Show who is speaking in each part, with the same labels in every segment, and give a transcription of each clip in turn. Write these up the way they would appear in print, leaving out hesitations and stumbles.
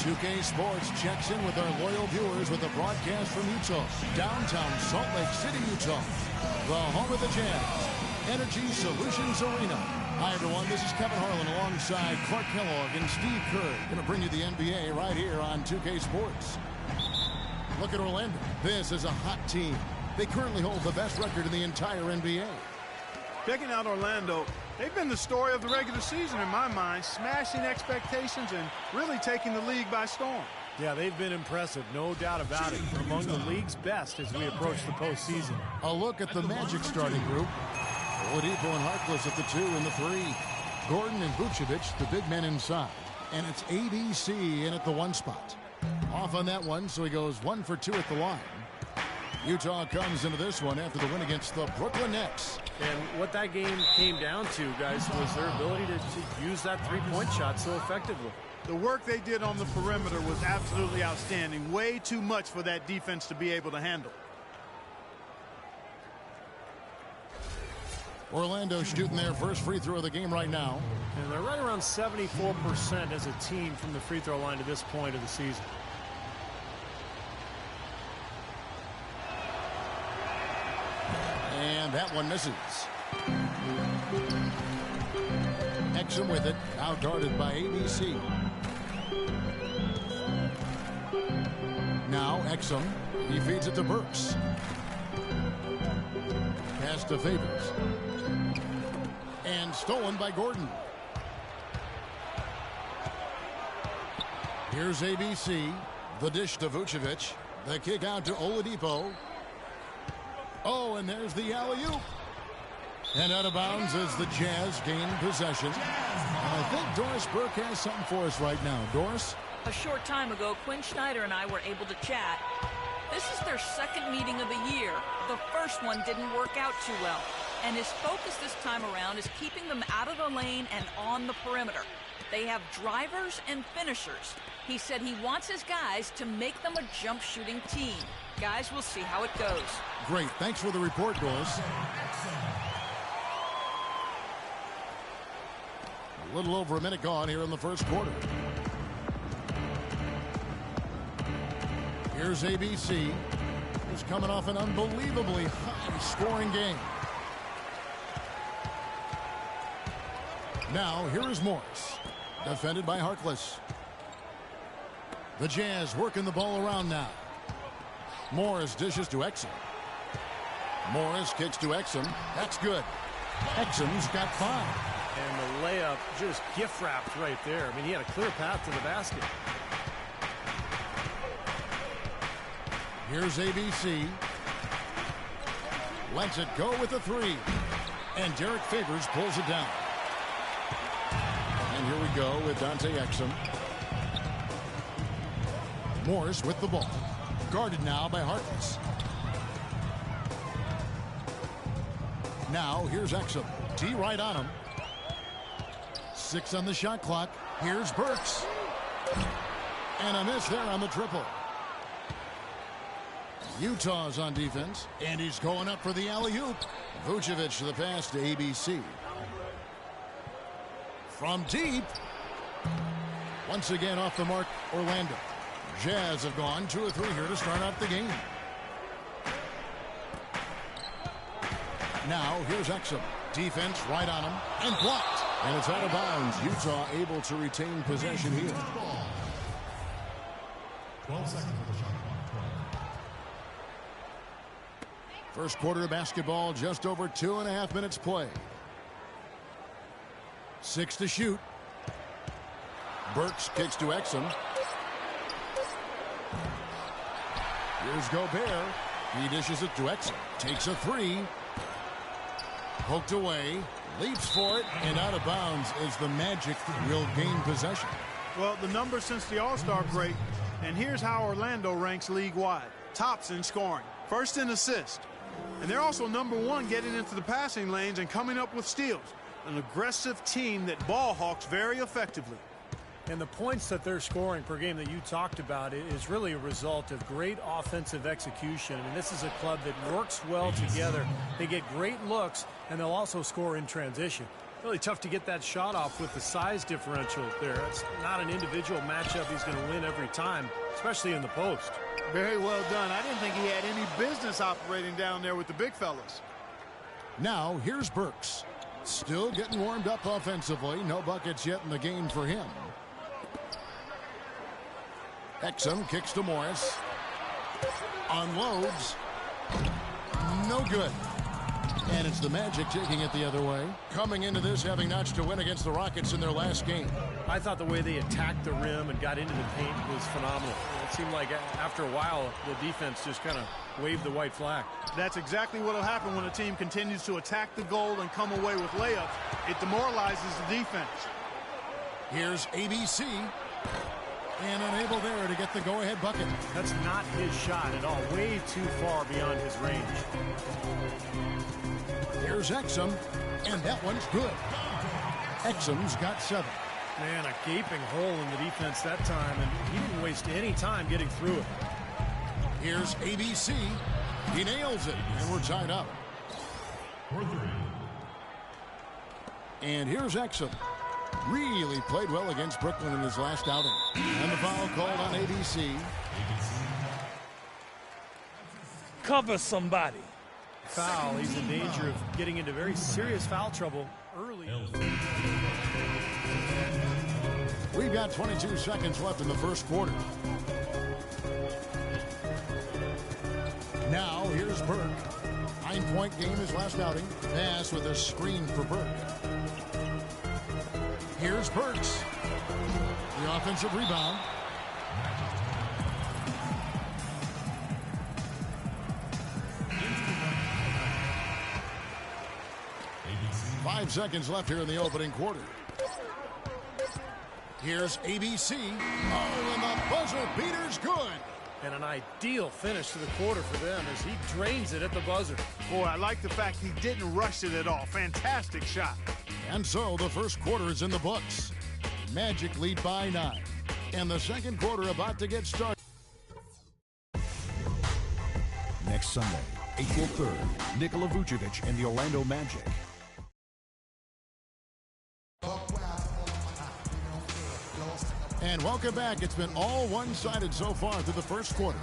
Speaker 1: 2K Sports checks in with our loyal viewers with a broadcast from Utah, downtown Salt Lake City, Utah, the home of the Jazz, Energy Solutions Arena. Hi, everyone. This is Kevin Harlan alongside Clark Kellogg and Steve Kerr. Going to bring you the NBA right here on 2K Sports. Look at Orlando. This is a hot team. They currently hold the best record in the entire NBA.
Speaker 2: Checking out Orlando, they've been the story of the regular season in my mind, smashing expectations and really taking the league by storm.
Speaker 3: Yeah, they've been impressive, no doubt about it. Among the league's best as we approach the postseason.
Speaker 1: A look at the Magic starting group. Oladipo and Harkless at the 2 and the 3. Gordon and Vucevic, the big men inside. And it's ABC in at the 1 spot. Off on that one, so he goes 1 for 2 at the line. Utah comes into this one after the win against the Brooklyn Nets.
Speaker 3: And what that game came down to, guys, was their ability to use that three-point shot so effectively.
Speaker 2: The work they did on the perimeter was absolutely outstanding. Way too much for that defense to be able to handle.
Speaker 1: Orlando shooting their first free throw of the game right now.
Speaker 3: And they're right around 74% as a team from the free throw line to this point of the season.
Speaker 1: And that one misses. Exum with it, now guarded by ABC. Now Exum, he feeds it to Burks. Pass to Favors. And stolen by Gordon. Here's ABC. The dish to Vucevic. The kick out to Oladipo. Oh, and there's the alley-oop. And out of bounds as the Jazz gain possession. And I think Doris Burke has something for us right now. Doris?
Speaker 4: A short time ago, Quinn Snyder and I were able to chat. This is their second meeting of the year. The first one didn't work out too well. And his focus this time around is keeping them out of the lane and on the perimeter. They have drivers and finishers. He said he wants his guys to make them a jump shooting team. Guys, we'll see how it goes.
Speaker 1: Great. Thanks for the report, Doris. A little over a minute gone here in the first quarter. Here's ABC. He's coming off an unbelievably high-scoring game. Now, here is Morris. Defended by Harkless. The Jazz working the ball around now. Morris dishes to Exum. Morris kicks to Exum. That's good. Exum's got 5.
Speaker 3: And the layup just gift-wrapped right there. I mean, he had a clear path to the basket.
Speaker 1: Here's ABC. Lets it go with the 3. And Derek Favors pulls it down. And here we go with Dante Exum. Morris with the ball. Guarded now by Harkless. Now here's Exum. T right on him. 6 on the shot clock. Here's Burks. And a miss there on the triple. Utah's on defense. And he's going up for the alley-oop. Vucevic the pass to ABC. From deep. Once again off the mark, Orlando. Jazz have gone 2 of 3 here to start out the game. Now here's Exum. Defense right on him and blocked. And it's out of bounds. Utah able to retain possession here.
Speaker 5: 12 seconds of the shot clock.
Speaker 1: First quarter of basketball, just over 2.5 minutes play. 6 to shoot. Burks kicks to Exum. Here's Gobert. He dishes it to Exum. Takes a 3. Poked away. Leaps for it. And out of bounds as the Magic will gain possession.
Speaker 2: Well, the numbers since the All-Star break. And here's how Orlando ranks league-wide. Tops in scoring. First in assists. And they're also #1 getting into the passing lanes and coming up with steals. An aggressive team that ball hawks very effectively.
Speaker 3: And the points that they're scoring per game that you talked about is really a result of great offensive execution. I mean, this is a club that works well together. They get great looks, and they'll also score in transition. Really tough to get that shot off with the size differential there. It's not an individual matchup he's going to win every time, especially in the post.
Speaker 2: Very well done. I didn't think he had any business operating down there with the big fellas.
Speaker 1: Now, here's Burks. Still getting warmed up offensively. No buckets yet in the game for him. Exum kicks to Morris. Unloads. No good. And it's the Magic taking it the other way. Coming into this having notched a win against the Rockets in their last game.
Speaker 3: I thought the way they attacked the rim and got into the paint was phenomenal. It seemed like after a while, the defense just kind of waved the white flag.
Speaker 2: That's exactly what will happen when a team continues to attack the goal and come away with layups. It demoralizes the defense.
Speaker 1: Here's ABC. And unable there to get the go-ahead bucket.
Speaker 3: That's not his shot at all. Way too far beyond his range.
Speaker 1: Here's Exum, and that one's good. Exum's got 7.
Speaker 3: Man, a gaping hole in the defense that time, and he didn't waste any time getting through it.
Speaker 1: Here's ABC. He nails it, and we're tied up. And here's Exum. Really played well against Brooklyn in his last outing. And the foul called on ABC.
Speaker 6: Cover somebody.
Speaker 3: Foul. He's in danger of getting into very serious foul trouble early.
Speaker 1: We've got 22 seconds left in the first quarter. Now here's Burke. 9-point game his last outing. Pass with a screen for Burke. Here's Burks. The offensive rebound. Five seconds left here in the opening quarter. Here's ABC. Oh, and the buzzer beater's good.
Speaker 3: And an ideal finish to the quarter for them as he drains it at the buzzer.
Speaker 2: Boy, I like the fact he didn't rush it at all. Fantastic shot.
Speaker 1: And so the first quarter is in the books. Magic lead by 9. And the second quarter about to get started.
Speaker 7: Next Sunday, April 3rd, Nikola Vucevic and the Orlando Magic.
Speaker 1: And welcome back. It's been all one-sided so far through the first quarter.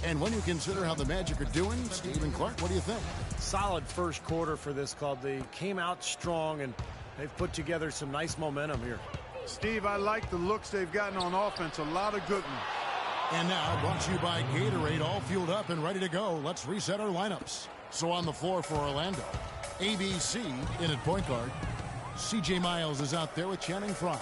Speaker 1: And when you consider how the Magic are doing, Steve and Clark, what do you think?
Speaker 3: Solid first quarter for this club. They came out strong, and they've put together some nice momentum here.
Speaker 2: Steve, I like the looks they've gotten on offense. A lot of good ones.
Speaker 1: And now, brought to you by Gatorade, all fueled up and ready to go. Let's reset our lineups. So on the floor for Orlando, ABC in at point guard. C.J. Miles is out there with Channing Frye.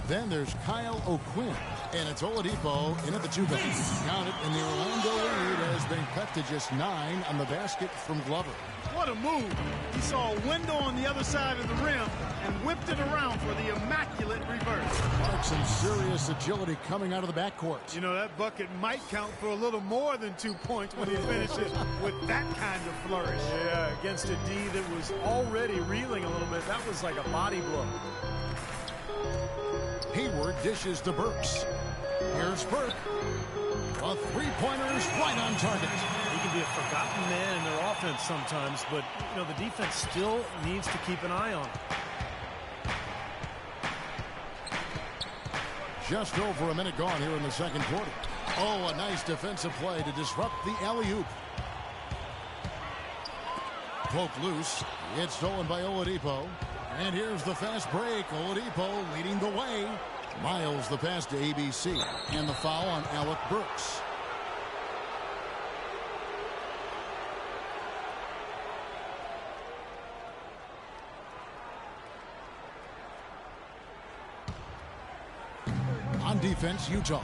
Speaker 1: Then there's Kyle O'Quinn. And it's Oladipo in at the 2 guard. Count it, and the Orlando lead has been cut to just 9 on the basket from Glover.
Speaker 2: What a move. He saw a window on the other side of the rim and whipped it around for the immaculate reverse.
Speaker 1: Mark, some serious agility coming out of the backcourt.
Speaker 2: You know, that bucket might count for a little more than 2 points when he finishes with that kind of flourish.
Speaker 3: Yeah, against a D that was already reeling a little bit. That was like a body blow.
Speaker 1: Hayward dishes to Burks. Here's Burke. A three-pointer's right on target.
Speaker 3: He can be a forgotten man in their offense sometimes, but you know the defense still needs to keep an eye on him.
Speaker 1: Just over a minute gone here in the second quarter. Oh, a nice defensive play to disrupt the alley-oop. Poke loose. It's stolen by Oladipo. And here's the fast break. Oladipo leading the way. Miles the pass to ABC. And the foul on Alec Burks. On defense, Utah.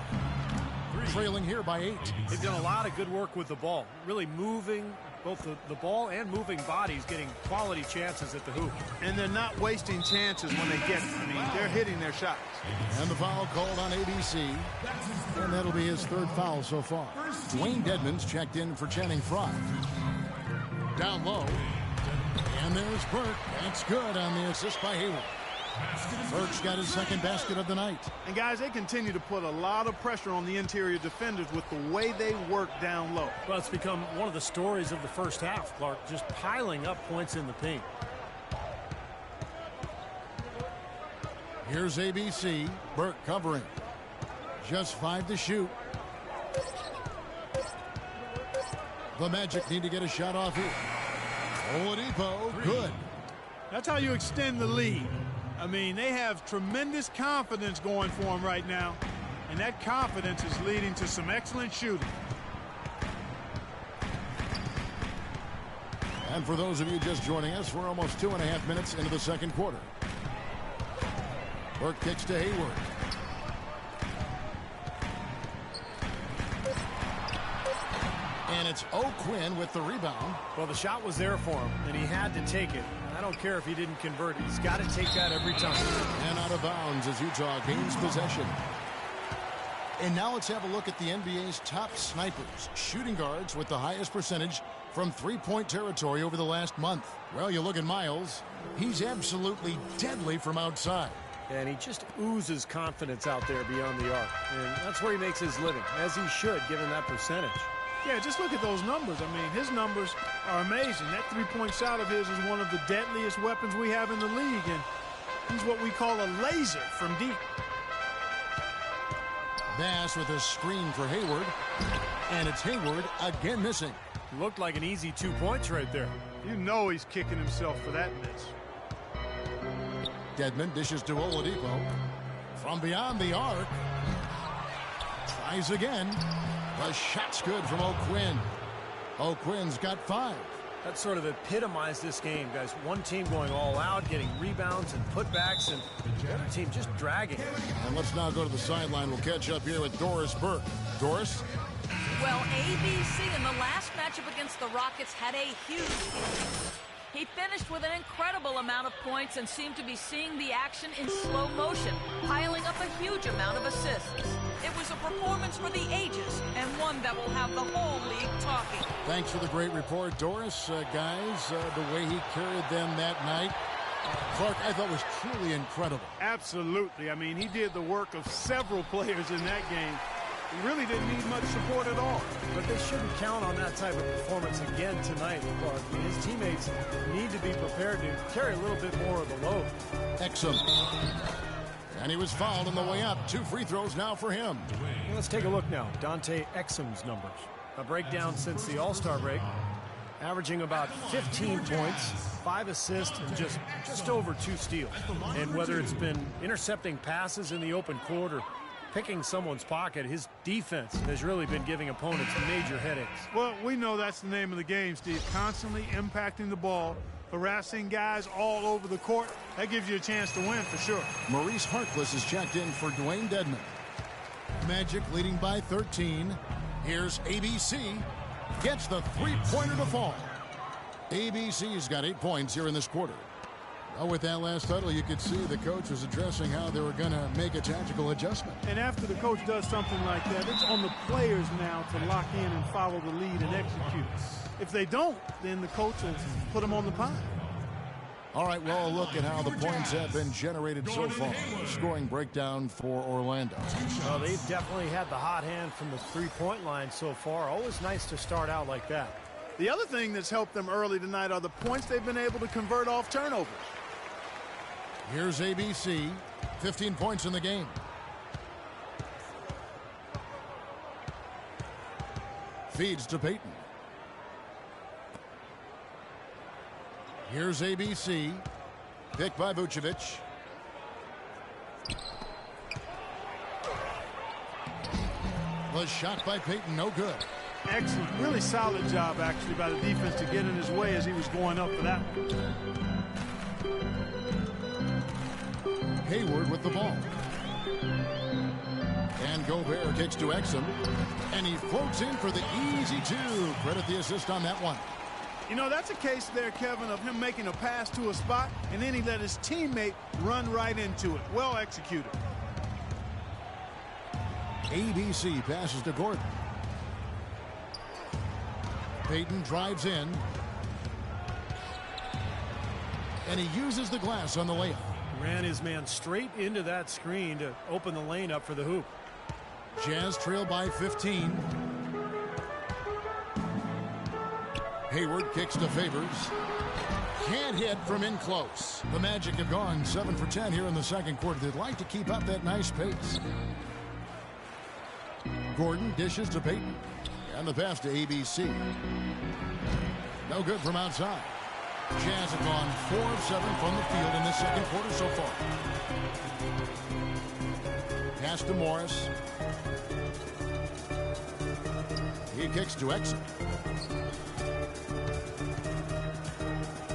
Speaker 1: Trailing here by 8.
Speaker 3: They've done a lot of good work with the ball. Really moving both the ball and moving bodies, getting quality chances at the hoop.
Speaker 2: And they're not wasting chances when they get them. I mean, they're hitting their shots.
Speaker 1: And the foul called on ABC. And that'll be his third foul so far. Dwayne Dedmon's checked in for Channing Frye. Down low. And there's Burke. That's good on the assist by Hayward. Burke's got his second basket of the night.
Speaker 2: And guys, they continue to put a lot of pressure on the interior defenders with the way they work down low.
Speaker 3: Well, it's become one of the stories of the first half, Clark, just piling up points in the paint.
Speaker 1: Here's ABC. Burke covering. Just 5 to shoot. The Magic need to get a shot off here. Oladipo, good.
Speaker 2: That's how you extend the lead. I mean, they have tremendous confidence going for them right now. And that confidence is leading to some excellent shooting.
Speaker 1: And for those of you just joining us, we're almost 2.5 minutes into the second quarter. Burke kicks to Hayward. And it's O'Quinn with the rebound.
Speaker 3: Well, the shot was there for him, and he had to take it. I don't care if he didn't convert it. He's got to take that every time.
Speaker 1: And out of bounds as Utah gains possession. And now let's have a look at the NBA's top snipers, shooting guards with the highest percentage from three-point territory over the last month. Well, you look at Miles. He's absolutely deadly from outside.
Speaker 3: And he just oozes confidence out there beyond the arc. And that's where he makes his living, as he should, given that percentage.
Speaker 2: Yeah, just look at those numbers. I mean, his numbers are amazing. That three-point shot of his is one of the deadliest weapons we have in the league, and he's what we call a laser from deep.
Speaker 1: Bass with a screen for Hayward, and it's Hayward again missing.
Speaker 3: Looked like an easy 2 points right there.
Speaker 2: You know he's kicking himself for that miss.
Speaker 1: Dedmon dishes to Oladipo. From beyond the arc. Tries again. The shot's good from O'Quinn. O'Quinn's got 5.
Speaker 3: That sort of epitomized this game, guys. One team going all out, getting rebounds and putbacks, and the other team just dragging.
Speaker 1: And let's now go to the sideline. We'll catch up here with Doris Burke. Doris?
Speaker 4: Well, ABC in the last matchup against the Rockets had a huge game. He finished with an incredible amount of points and seemed to be seeing the action in slow motion, piling up a huge amount of assists. It was a performance for the ages, and one that will have the whole league talking.
Speaker 1: Thanks for the great report, Doris. Guys, the way he carried them that night, Clark, I thought was truly incredible.
Speaker 2: Absolutely. I mean, he did the work of several players in that game. He really didn't need much support at all.
Speaker 3: But they shouldn't count on that type of performance again tonight, Clark. I mean, his teammates need to be prepared to carry a little bit more of the load.
Speaker 1: Exum. And he was fouled on the way up. 2 free throws now for him.
Speaker 3: Well, let's take a look now. Dante Exum's numbers. A breakdown since the All-Star break. Averaging about 15 points, 5 assists, and just over 2 steals. And whether it's been intercepting passes in the open court or picking someone's pocket, his defense has really been giving opponents major headaches.
Speaker 2: Well, we know that's the name of the game, Steve. Constantly impacting the ball, harassing guys all over the court. That gives you a chance to win for sure.
Speaker 1: Maurice Harkless is checked in for Dwayne Dedmon. Magic leading by 13. Here's ABC. Gets the three-pointer to fall. ABC's got 8 points here in this quarter. Well, with that last huddle, you could see the coach was addressing how they were going to make a tactical adjustment.
Speaker 2: And after the coach does something like that, it's on the players now to lock in and follow the lead and execute. If they don't, then the coach will put them on the pine.
Speaker 1: All right, well, a look at how the points have been generated so far. Scoring breakdown for Orlando.
Speaker 3: Well, they've definitely had the hot hand from the three-point line so far. Always nice to start out like that.
Speaker 2: The other thing that's helped them early tonight are the points they've been able to convert off turnovers.
Speaker 1: Here's ABC, 15 points in the game. Feeds to Payton. Here's ABC, picked by Vucevic. Was shot by Payton, no good.
Speaker 2: Excellent, really solid job actually by the defense to get in his way as he was going up for that one.
Speaker 1: Hayward with the ball. And Gobert kicks to Exum. And he floats in for the easy 2. Credit the assist on that one.
Speaker 2: You know, that's a case there, Kevin, of him making a pass to a spot, and then he let his teammate run right into it. Well executed.
Speaker 1: ABC passes to Gordon. Payton drives in. And he uses the glass on the layup.
Speaker 3: Ran his man straight into that screen to open the lane up for the hoop.
Speaker 1: Jazz trail by 15. Hayward kicks to Favors. Can't hit from in close. The Magic have gone 7 for 10 here in the second quarter. They'd like to keep up that nice pace. Gordon dishes to Payton. And the pass to ABC. No good from outside. Jazz have gone 4 of 7 from the field in this second quarter so far. Pass to Morris. He kicks to Exum.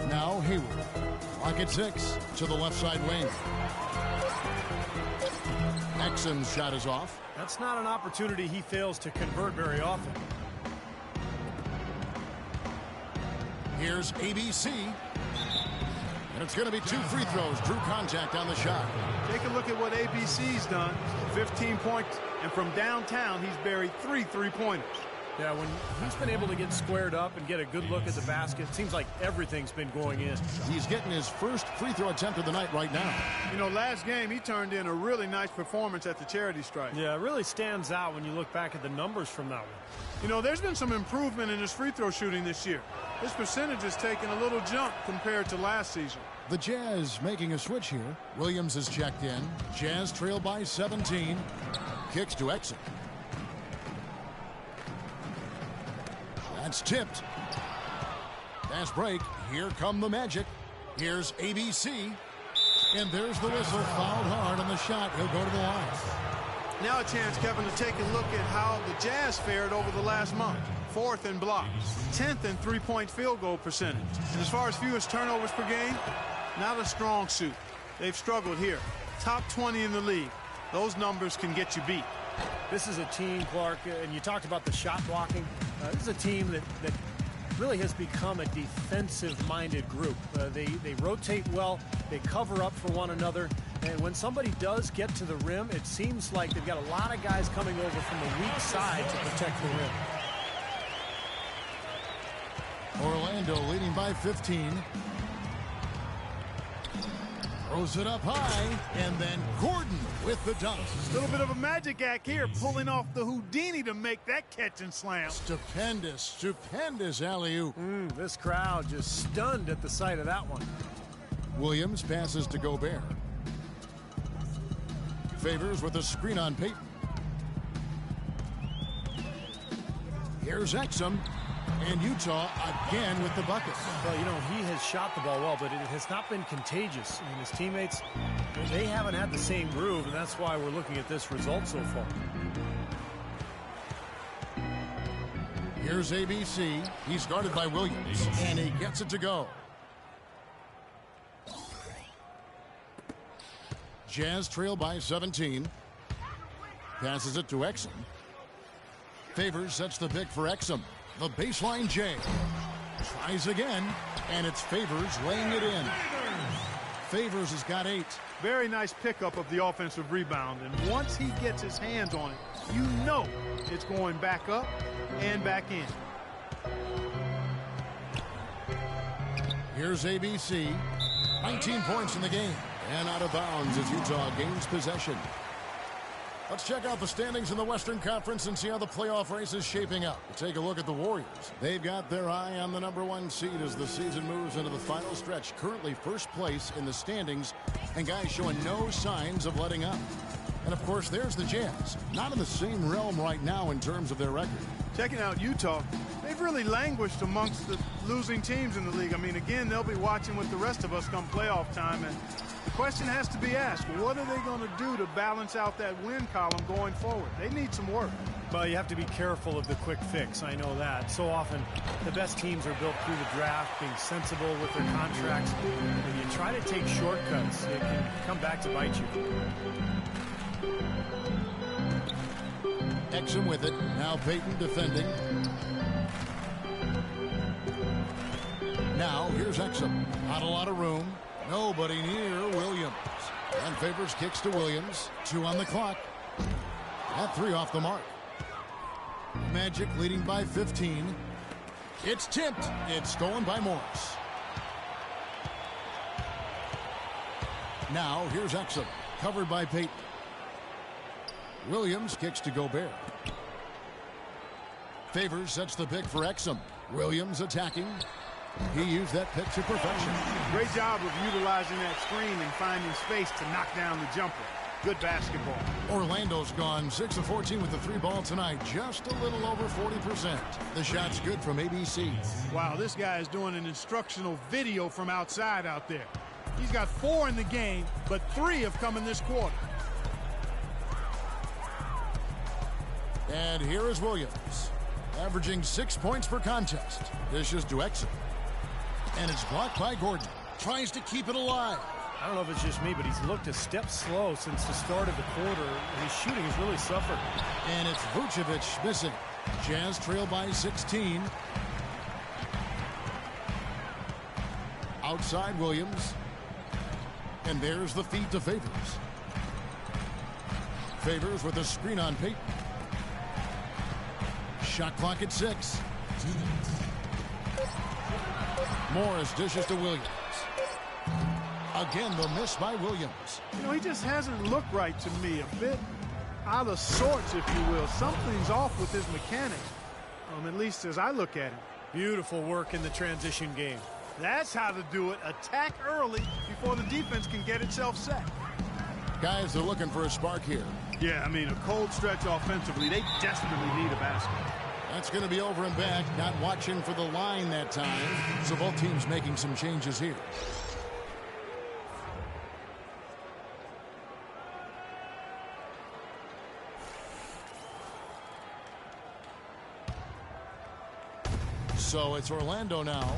Speaker 1: Now Hayward. Clock at 6 to the left side wing. Exum's shot is off.
Speaker 3: That's not an opportunity he fails to convert very often.
Speaker 1: Here's ABC. And it's going to be 2 free throws. Drew contact on the shot.
Speaker 2: Take a look at what ABC's done. 15 points, and from downtown, he's buried 3 three-pointers.
Speaker 3: Yeah, when he's been able to get squared up and get a good look at the basket, it seems like everything's been going in.
Speaker 1: He's getting his first free throw attempt of the night right now.
Speaker 2: You know, last game, he turned in a really nice performance at the charity stripe.
Speaker 3: Yeah, it really stands out when you look back at the numbers from that one.
Speaker 2: You know, there's been some improvement in his free throw shooting this year. His percentage has taken a little jump compared to last season.
Speaker 1: The Jazz making a switch here. Williams is checked in. Jazz trail by 17. Kicks to Exum. That's tipped. Fast break. Here come the Magic. Here's ABC. And there's the whistle. Fouled hard on the shot. He'll go to the line.
Speaker 2: Now a chance, Kevin, to take a look at how the Jazz fared over the last month. 4th in blocks, 10th in three-point field goal percentage. And as far as fewest turnovers per game, not a strong suit. They've struggled here. Top 20 in the league. Those numbers can get you beat.
Speaker 3: This is a team, Clark, and you talked about the shot blocking. This is a team that really has become a defensive-minded group. They rotate well, they cover up for one another, and when somebody does get to the rim, it seems like they've got a lot of guys coming over from the weak side to protect the rim.
Speaker 1: Orlando leading by 15. Throws it up high, and then Gordon with the dunk.
Speaker 2: A little bit of a magic act here, pulling off the Houdini to make that catch and slam.
Speaker 1: Stupendous alley-oop.
Speaker 3: This crowd just stunned at the sight of that one.
Speaker 1: Williams passes to Gobert. Favors with a screen on Payton. Here's Exum. And Utah again with the bucket.
Speaker 3: Well, you know, he has shot the ball well, but it has not been contagious. And his teammates, they haven't had the same groove, and that's why we're looking at this result so far.
Speaker 1: Here's ABC. He's guarded by Williams, and he gets it to go. Jazz trail by 17. Passes it to Exum. Favors sets the pick for Exum. The baseline J. Tries again, and it's Favors laying it in. Favors has got 8.
Speaker 2: Very nice pickup of the offensive rebound, and once he gets his hands on it, you know it's going back up and back in.
Speaker 1: Here's ABC. 19 points in the game, and out of bounds as Utah gains possession. Let's check out the standings in the Western Conference and see how the playoff race is shaping up. Take a look at the Warriors. They've got their eye on the #1 seed as the season moves into the final stretch. Currently first place in the standings, and guys showing no signs of letting up. And of course, there's the Jazz. Not in the same realm right now in terms of their record.
Speaker 2: Checking out Utah, they've really languished amongst the losing teams in the league. I mean, again, they'll be watching with the rest of us come playoff time, and the question has to be asked, what are they going to do to balance out that win column going forward? They need some work.
Speaker 3: Well, you have to be careful of the quick fix. I know that. So often, the best teams are built through the draft, being sensible with their contracts. When you try to take shortcuts, it can come back to bite you.
Speaker 1: Exum with it. Now Payton defending. Now here's Exum. Not a lot of room. Nobody near Williams. And Favors kicks to Williams. 2 on the clock. That 3 off the mark. Magic leading by 15. It's tipped. It's stolen by Morris. Now here's Exum. Covered by Payton. Williams kicks to Gobert. Favors sets the pick for Exum. Williams attacking. He used that pick to perfection.
Speaker 2: Great job of utilizing that screen and finding space to knock down the jumper. Good basketball.
Speaker 1: Orlando's gone 6 of 14 with the 3-ball tonight. Just a little over 40%. The shot's good from ABC.
Speaker 2: Wow, this guy is doing an instructional video from outside out there. He's got 4 in the game, but 3 have come in this quarter.
Speaker 1: And here is Williams, averaging 6 points per contest. Dishes to Exum. And it's blocked by Gordon. Tries to keep it alive.
Speaker 3: I don't know if it's just me, but he's looked a step slow since the start of the quarter, and his shooting has really suffered.
Speaker 1: And it's Vucevic missing. Jazz trail by 16. Outside Williams. And there's the feed to Favors. Favors with a screen on Payton. Shot clock at 6. Morris dishes to Williams. Again, the miss by Williams.
Speaker 2: You know, he just hasn't looked right to me. A bit out of sorts, if you will. Something's off with his mechanics, at least as I look at him.
Speaker 3: Beautiful work in the transition game.
Speaker 2: That's how to do it. Attack early before the defense can get itself set.
Speaker 1: Guys, they're looking for a spark here.
Speaker 2: Yeah, I mean, a cold stretch offensively. They desperately need a basket.
Speaker 1: That's going to be over and back. Not watching for the line that time. So both teams making some changes here. So it's Orlando now.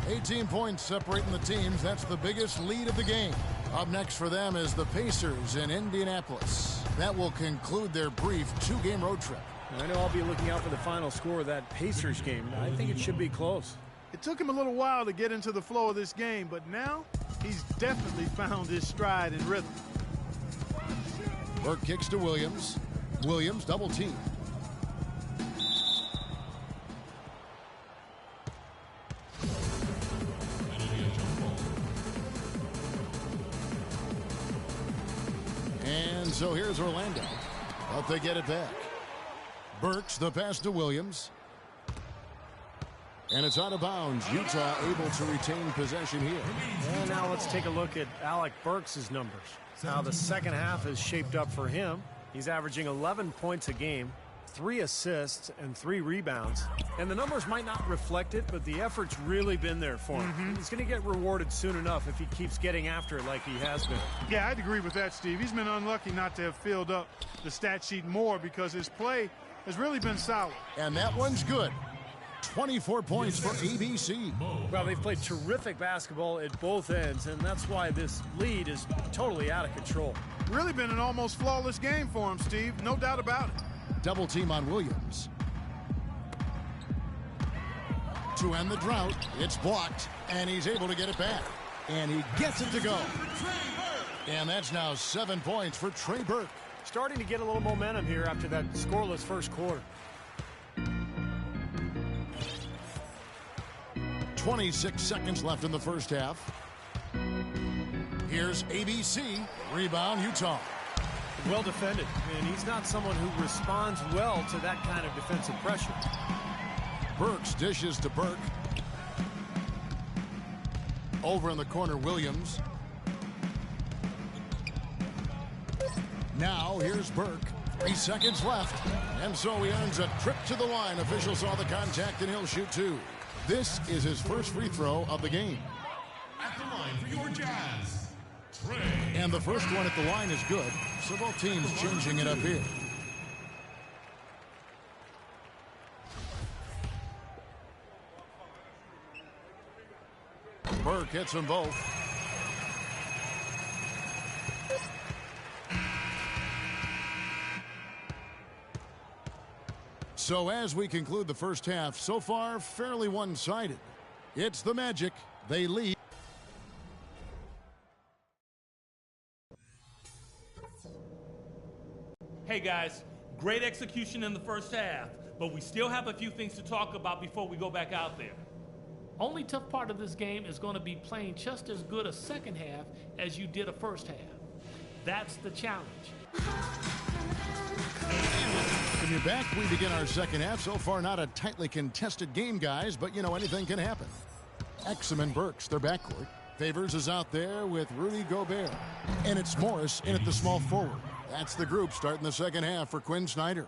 Speaker 1: 18 points separating the teams. That's the biggest lead of the game. Up next for them is the Pacers in Indianapolis. That will conclude their brief 2-game road trip.
Speaker 3: I know I'll be looking out for the final score of that Pacers game. I think it should be close.
Speaker 2: It took him a little while to get into the flow of this game, but now he's definitely found his stride and rhythm.
Speaker 1: Burke kicks to Williams. Williams double team. And so here's Orlando. But they get it back. Burks the pass to Williams. And it's out of bounds. Utah able to retain possession here.
Speaker 3: And now let's take a look at Alec Burks' numbers. How the second half is shaped up for him. He's averaging 11 points a game, 3 assists, and 3 rebounds. And the numbers might not reflect it, but the effort's really been there for him. He's going to get rewarded soon enough if he keeps getting after it like he has been.
Speaker 2: Yeah, I'd agree with that, Steve. He's been unlucky not to have filled up the stat sheet more because his play has really been solid.
Speaker 1: And that one's good. 24 points for ABC.
Speaker 3: Well, they've played terrific basketball at both ends, and that's why this lead is totally out of control.
Speaker 2: Really been an almost flawless game for him, Steve. No doubt about it.
Speaker 1: Double team on Williams. To end the drought, it's blocked, and he's able to get it back. And he gets it to go. And that's now 7 points for Trey Burke.
Speaker 3: Starting to get a little momentum here after that scoreless first quarter.
Speaker 1: 26 seconds left in the first half. Here's ABC. Rebound, Utah.
Speaker 3: Well defended, and he's not someone who responds well to that kind of defensive pressure.
Speaker 1: Burks dishes to Burke. Over in the corner, Williams. Now here's Burke. 3 seconds left. And so he earns a trip to the line. Official saw the contact, and he'll shoot 2. This is his first free throw of the game.
Speaker 5: At the line for your Jazz, Trey.
Speaker 1: And the first one at the line is good. So both teams changing it up here. Burke hits them both. So as we conclude the first half, so far fairly one-sided. It's the Magic. They lead.
Speaker 6: Hey guys, great execution in the first half, but we still have a few things to talk about before we go back out there.
Speaker 8: Only tough part of this game is going to be playing just as good a second half as you did a first half. That's the challenge.
Speaker 1: When you're back, we begin our second half. So far, not a tightly contested game, guys, but, you know, anything can happen. Exum and Burks, their backcourt. Favors is out there with Rudy Gobert. And it's Morris in at the small forward. That's the group starting the second half for Quinn Snyder.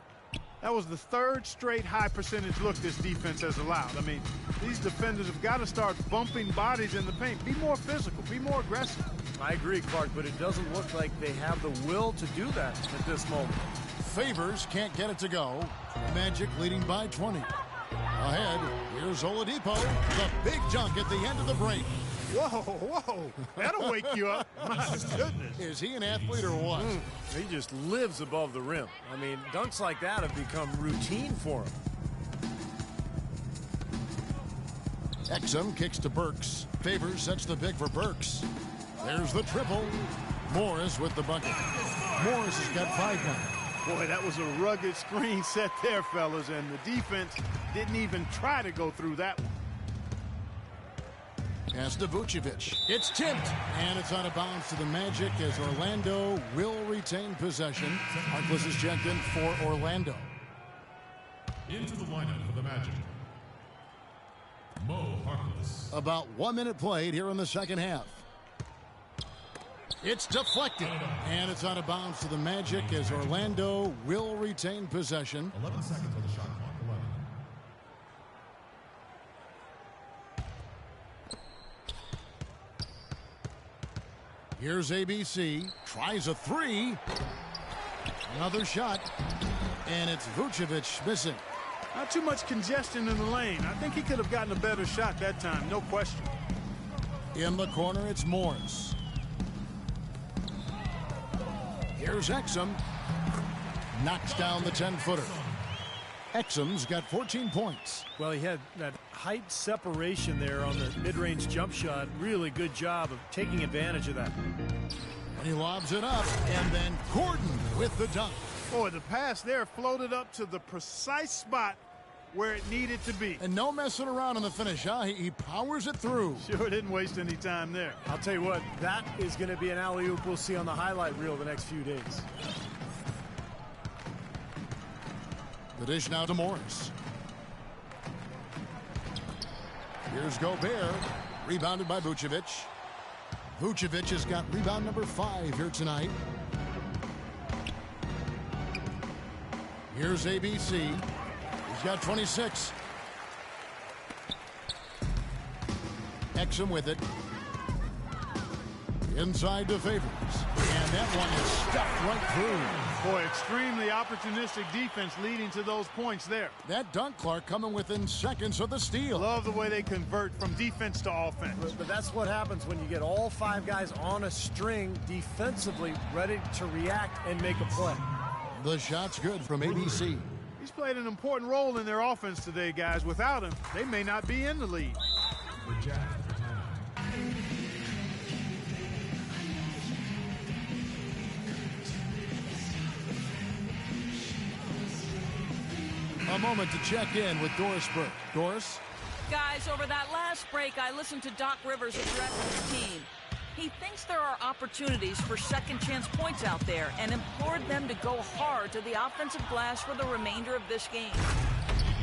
Speaker 2: That was the third straight high percentage look this defense has allowed. I mean, these defenders have got to start bumping bodies in the paint. Be more physical, be more aggressive.
Speaker 3: I agree, Clark, but it doesn't look like they have the will to do that at this moment.
Speaker 1: Favors can't get it to go. Magic leading by 20. Ahead, here's Oladipo. The big dunk at the end of the break.
Speaker 2: Whoa, whoa. That'll wake you up. My goodness.
Speaker 1: Is he an athlete or what?
Speaker 3: He just lives above the rim. I mean, dunks like that have become routine for him.
Speaker 1: Exum kicks to Burks. Favors sets the big for Burks. There's the triple. Morris with the bucket. Morris has got 5 now.
Speaker 2: Boy, that was a rugged screen set there, fellas, and the defense didn't even try to go through that one.
Speaker 1: Pass to Vucevic. It's tipped, and it's out of bounds to the Magic as Orlando will retain possession. Harkless is checked in for Orlando.
Speaker 5: Into the lineup for the Magic, Mo Harkless.
Speaker 1: About 1 minute played here in the second half. It's deflected, and it's out of bounds to the Magic as Orlando will retain possession.
Speaker 5: 11 seconds on the shot clock. 11.
Speaker 1: Here's ABC. Tries a 3. Another shot. And it's Vucevic missing.
Speaker 2: Not too much congestion in the lane. I think he could have gotten a better shot that time, no question.
Speaker 1: In the corner, it's Morris. Here's Exum. Knocks down the 10-footer. Exum's got 14 points.
Speaker 3: Well, he had that height separation there on the mid-range jump shot. Really good job of taking advantage of that.
Speaker 1: And he lobs it up, and then Gordon with the dunk.
Speaker 2: Boy, the pass there floated up to the precise spot where it needed to be.
Speaker 1: And no messing around on the finish, huh? He powers it through.
Speaker 2: Sure didn't waste any time there.
Speaker 3: I'll tell you what, that is going to be an alley-oop we'll see on the highlight reel the next few days.
Speaker 1: The dish now to Morris. Here's Gobert. Rebounded by Vucevic. Vucevic has got rebound number 5 here tonight. Here's ABC. He's got 26. Exum with it. Inside to Favors. And that one is stuffed right through.
Speaker 2: Boy, extremely opportunistic defense leading to those points there.
Speaker 1: That dunk, Clark, coming within seconds of the steal.
Speaker 2: Love the way they convert from defense to offense.
Speaker 3: But that's what happens when you get all 5 guys on a string defensively ready to react and make a play.
Speaker 1: The shot's good from ABC.
Speaker 2: He's played an important role in their offense today, guys. Without him, they may not be in the lead.
Speaker 5: The Jazz for timeout.
Speaker 1: A moment to check in with Doris Burke. Doris?
Speaker 4: Guys, over that last break, I listened to Doc Rivers address his team. He thinks there are opportunities for second chance points out there and implored them to go hard to the offensive glass for the remainder of this game.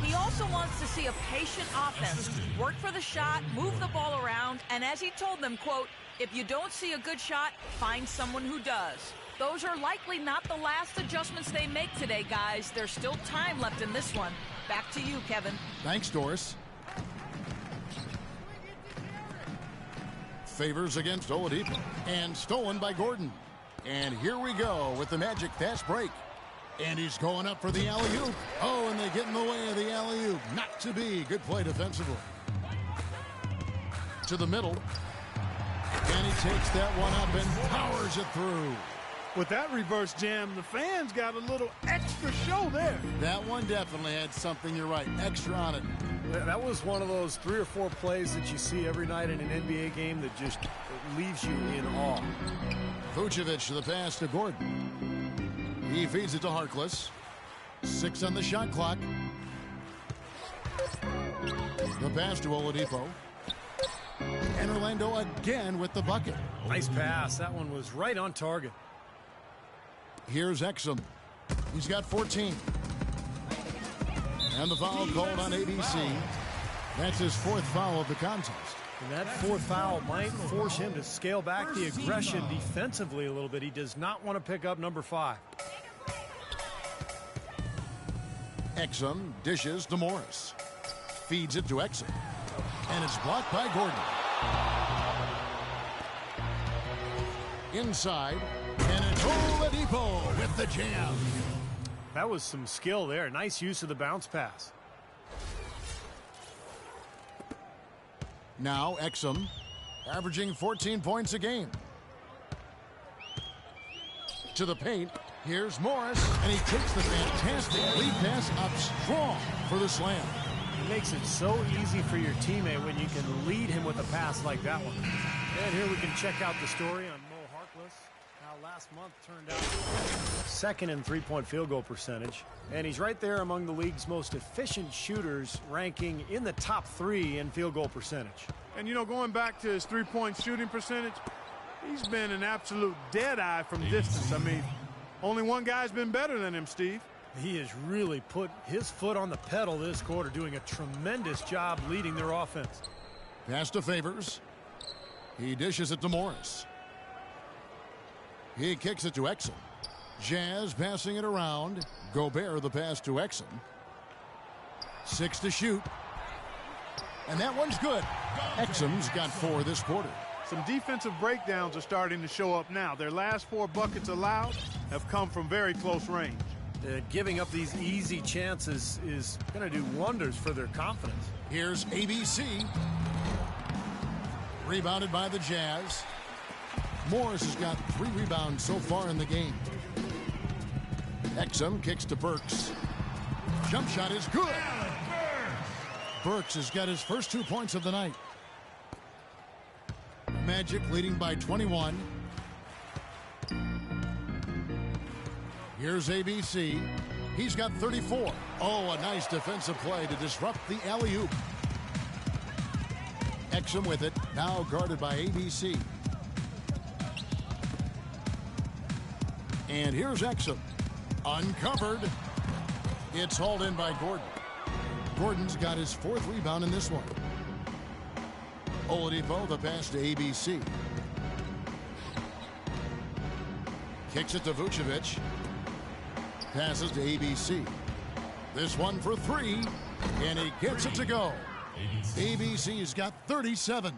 Speaker 4: He also wants to see a patient offense, work for the shot, move the ball around, and as he told them, quote, if you don't see a good shot, find someone who does. Those are likely not the last adjustments they make today, guys. There's still time left in this one. Back to you, Kevin.
Speaker 1: Thanks, Doris. Favors against Oladipo. And stolen by Gordon. And here we go with the Magic fast break. And he's going up for the alley-oop. Oh, and they get in the way of the alley-oop. Not to be. Good play defensively. To the middle. And he takes that one up and powers it through.
Speaker 2: With that reverse jam, the fans got a little extra show there.
Speaker 1: That one definitely had something, you're right, extra on it.
Speaker 3: That was one of those 3 or 4 plays that you see every night in an NBA game that just leaves you in awe.
Speaker 1: Vucevic to the pass to Gordon. He feeds it to Harkless. 6 on the shot clock. The pass to Oladipo. And Orlando again with the bucket.
Speaker 3: Nice pass. That one was right on target.
Speaker 1: Here's Exum. He's got 14. And the foul called on ABC. That's his 4th foul of the contest.
Speaker 3: And that fourth foul might force him to scale back the aggression defensively a little bit. He does not want to pick up number 5.
Speaker 1: Exum dishes to Morris. Feeds it to Exum. And it's blocked by Gordon. Inside. And it's Oladipo with the jam.
Speaker 3: That was some skill there. Nice use of the bounce pass.
Speaker 1: Now Exum averaging 14 points a game. To the paint. Here's Morris, and he takes the fantastic lead pass up strong for the slam.
Speaker 3: It makes it so easy for your teammate when you can lead him with a pass like that one. And here we can check out the story on Mo Harkless. How last month turned out second in three-point field goal percentage. And he's right there among the league's most efficient shooters, ranking in the top 3 in field goal percentage.
Speaker 2: And, you know, going back to his three-point shooting percentage, he's been an absolute dead-eye from distance. I mean, only one guy's been better than him, Steve.
Speaker 3: He has really put his foot on the pedal this quarter, doing a tremendous job leading their offense.
Speaker 1: Pass to Favors. He dishes it to Morris. He kicks it to Exum. Jazz passing it around. Gobert the pass to Exum. 6 to shoot. And that one's good. Exum's got 4 this quarter.
Speaker 2: Some defensive breakdowns are starting to show up now. Their last 4 buckets allowed have come from very close range.
Speaker 3: Giving up these easy chances is going to do wonders for their confidence.
Speaker 1: Here's ABC. Rebounded by the Jazz. Morris has got 3 rebounds so far in the game. Exum kicks to Burks. Jump shot is good. Burks has got his first 2 points of the night. Magic leading by 21. Here's ABC. He's got 34. Oh, a nice defensive play to disrupt the alley-oop. Exum with it. Now guarded by ABC. And here's Exum. Uncovered. It's hauled in by Gordon. Gordon's got his 4th rebound in this one. Oladipo the pass to ABC. Kicks it to Vucevic. Passes to ABC. This one for 3. And he gets it to go. ABC's got 37.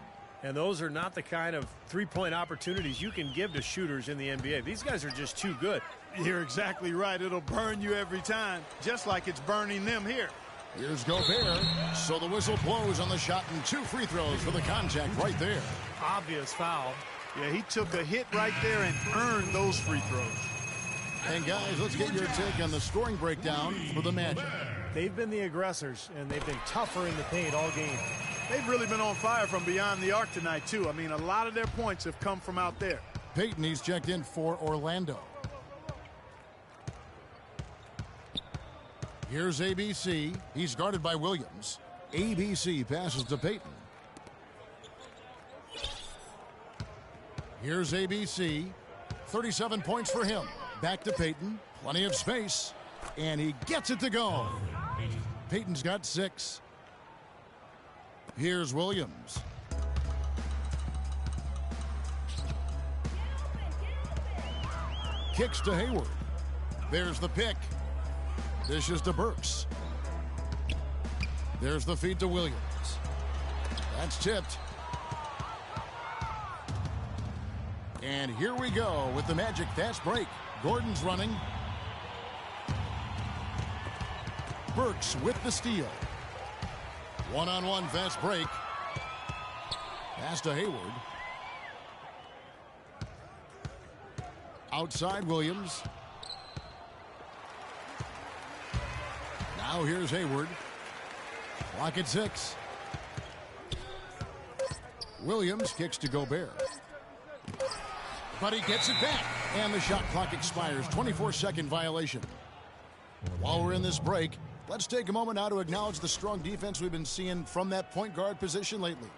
Speaker 3: And those are not the kind of three-point opportunities you can give to shooters in the NBA. These guys are just too good.
Speaker 2: You're exactly right. It'll burn you every time, just like it's burning them here.
Speaker 1: Here's Gobert. So the whistle blows on the shot and 2 free throws for the contact right there.
Speaker 3: Obvious foul.
Speaker 2: Yeah, he took a hit right there and earned those free throws.
Speaker 1: And guys, let's get your take on the scoring breakdown for the Magic.
Speaker 3: They've been the aggressors, and they've been tougher in the paint all game.
Speaker 2: They've really been on fire from beyond the arc tonight, too. I mean, a lot of their points have come from out there.
Speaker 1: Peyton, he's checked in for Orlando. Here's ABC. He's guarded by Williams. ABC passes to Peyton. Here's ABC. 37 points for him. Back to Peyton. Plenty of space. And he gets it to go. Peyton's got 6. Here's Williams. Kicks to Hayward. There's the pick. Dishes to Burks. There's the feed to Williams. That's tipped. And here we go with the Magic fast break. Gordon's running. Burks with the steal. One-on-one fast break. Pass to Hayward. Outside Williams. Now here's Hayward. Clock at 6. Williams kicks to Gobert. But he gets it back. And the shot clock expires. 24-second violation. While we're in this break, let's take a moment now to acknowledge the strong defense we've been seeing from that point guard position lately.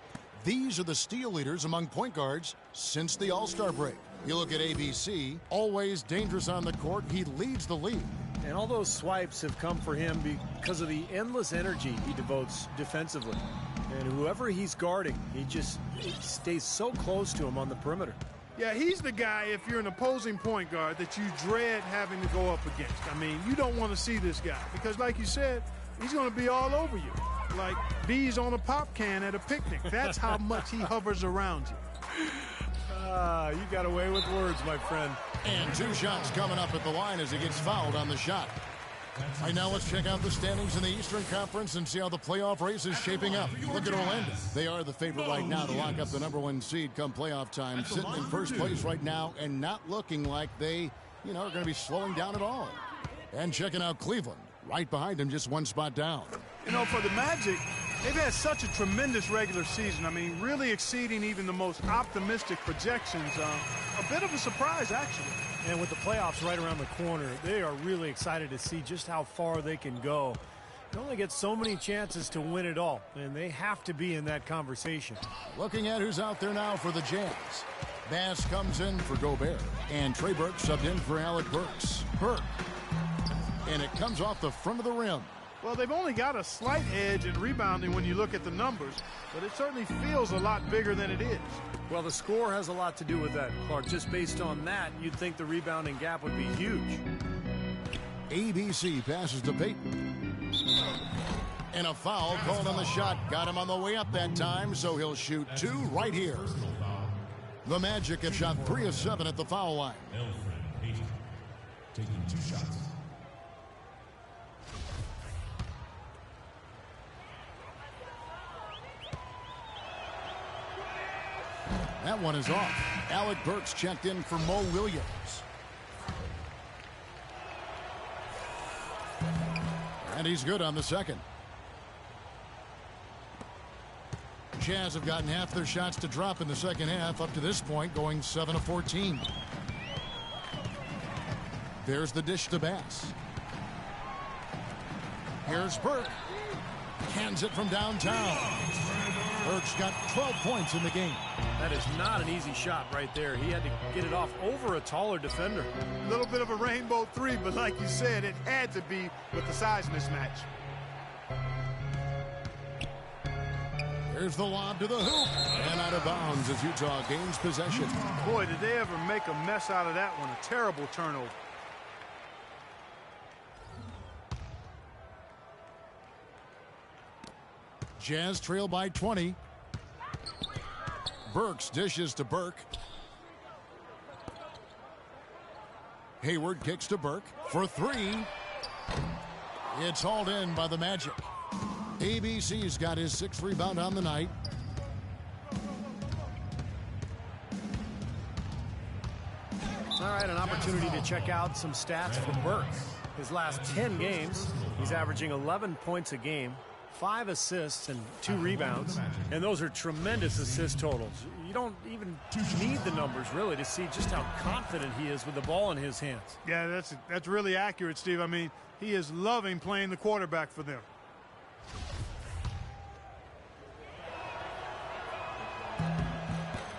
Speaker 1: These are the steal leaders among point guards since the All-Star break. You look at ABC, always dangerous on the court. He leads the league.
Speaker 3: And all those swipes have come for him because of the endless energy he devotes defensively. And whoever he's guarding, he stays so close to him on the perimeter.
Speaker 2: Yeah, he's the guy, if you're an opposing point guard, that you dread having to go up against. I mean, you don't want to see this guy because, like you said, he's going to be all over you, like bees on a pop can at a picnic. That's how much he hovers around you.
Speaker 3: You got away with words, my friend.
Speaker 1: And 2 shots coming up at the line as he gets fouled on the shot. All right, now let's check out the standings in the Eastern Conference and see how the playoff race is shaping up. Look at Orlando. They are the favorite right now to lock up the #1 seed come playoff time, sitting in first place right now and not looking like they, are going to be slowing down at all. And checking out Cleveland, right behind them, just 1 spot down.
Speaker 2: For the Magic, they've had such a tremendous regular season. I mean, really exceeding even the most optimistic projections. A bit of a surprise, actually.
Speaker 3: And with the playoffs right around the corner, they are really excited to see just how far they can go. They only get so many chances to win it all, and they have to be in that conversation.
Speaker 1: Looking at who's out there now for the Jazz. Bass comes in for Gobert, and Trey Burke subbed in for Alec Burks. Burke. And it comes off the front of the rim.
Speaker 2: Well, they've only got a slight edge in rebounding when you look at the numbers, but it certainly feels a lot bigger than it is.
Speaker 3: Well, the score has a lot to do with that, Clark. Just based on that, you'd think the rebounding gap would be huge.
Speaker 1: ABC passes to Payton. And a foul called on the shot. Got him on the way up that time, so he'll shoot 2 right here. The Magic have shot 3 of 7 at the foul line.
Speaker 5: Taking 2 shots.
Speaker 1: That one is off. Alec Burks checked in for Mo Williams. And he's good on the second. Jazz have gotten half their shots to drop in the second half, up to this point going 7 of 14. There's the dish to Bass. Here's Burke. Cans it from downtown. Burke's got 12 points in the game.
Speaker 3: That is not an easy shot right there. He had to get it off over a taller defender.
Speaker 2: A little bit of a rainbow 3, but like you said, it had to be with the size mismatch.
Speaker 1: Here's the lob to the hoop. And out of bounds as Utah gains possession.
Speaker 2: Boy, did they ever make a mess out of that one. A terrible turnover.
Speaker 1: Jazz trail by 20. Burks dishes to Burke. Hayward kicks to Burke for 3. It's hauled in by the Magic. ABC's got his 6th rebound on the night.
Speaker 3: All right, an opportunity to check out some stats from Burke. His last 10 games, he's averaging 11 points a game, 5 assists and 2 rebounds, and those are tremendous assist totals. You don't even need the numbers, really, to see just how confident he is with the ball in his hands.
Speaker 2: Yeah, that's really accurate, Steve. I mean, he is loving playing the quarterback for them.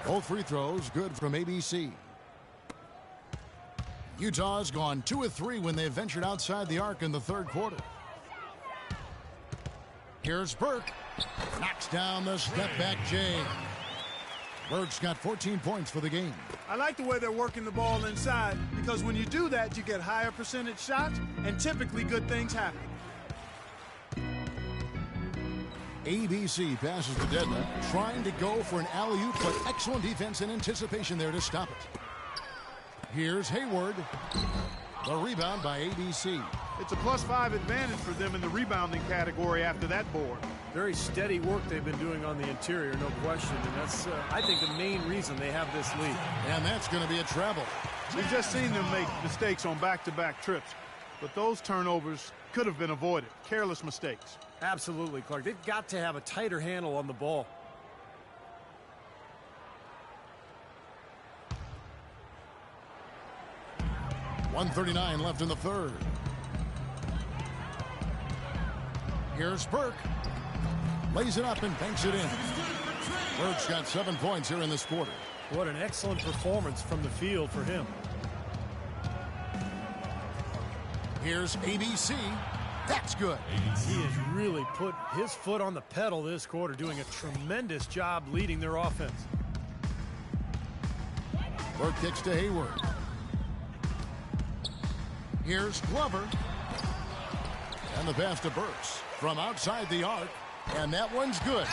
Speaker 1: Both free throws good from ABC. Utah's gone 2 of 3 when they ventured outside the arc in the 3rd quarter. Here's Burke. Knocks down the step-back J. Burke's got 14 points for the game.
Speaker 2: I like the way they're working the ball inside because when you do that, you get higher percentage shots and typically good things happen.
Speaker 1: ABC passes to Dedmon, trying to go for an alley-oop, but excellent defense and anticipation there to stop it. Here's Hayward. The rebound by ABC.
Speaker 2: It's a +5 advantage for them in the rebounding category after that board.
Speaker 3: Very steady work they've been doing on the interior, no question. And that's, I think, the main reason they have this lead.
Speaker 1: And that's going to be a travel.
Speaker 2: We've just seen them make mistakes on back-to-back trips. But those turnovers could have been avoided. Careless mistakes.
Speaker 3: Absolutely, Clark. They've got to have a tighter handle on the ball.
Speaker 1: .139 left in the 3rd. Here's Burke. Lays it up and banks it in. Burke's got 7 points here in this quarter.
Speaker 3: What an excellent performance from the field for him.
Speaker 1: Here's ABC. That's good.
Speaker 3: He has really put his foot on the pedal this quarter, doing a tremendous job leading their offense.
Speaker 1: Burke kicks to Hayward. Here's Glover. And the pass to Burks from outside the arc. And that one's good.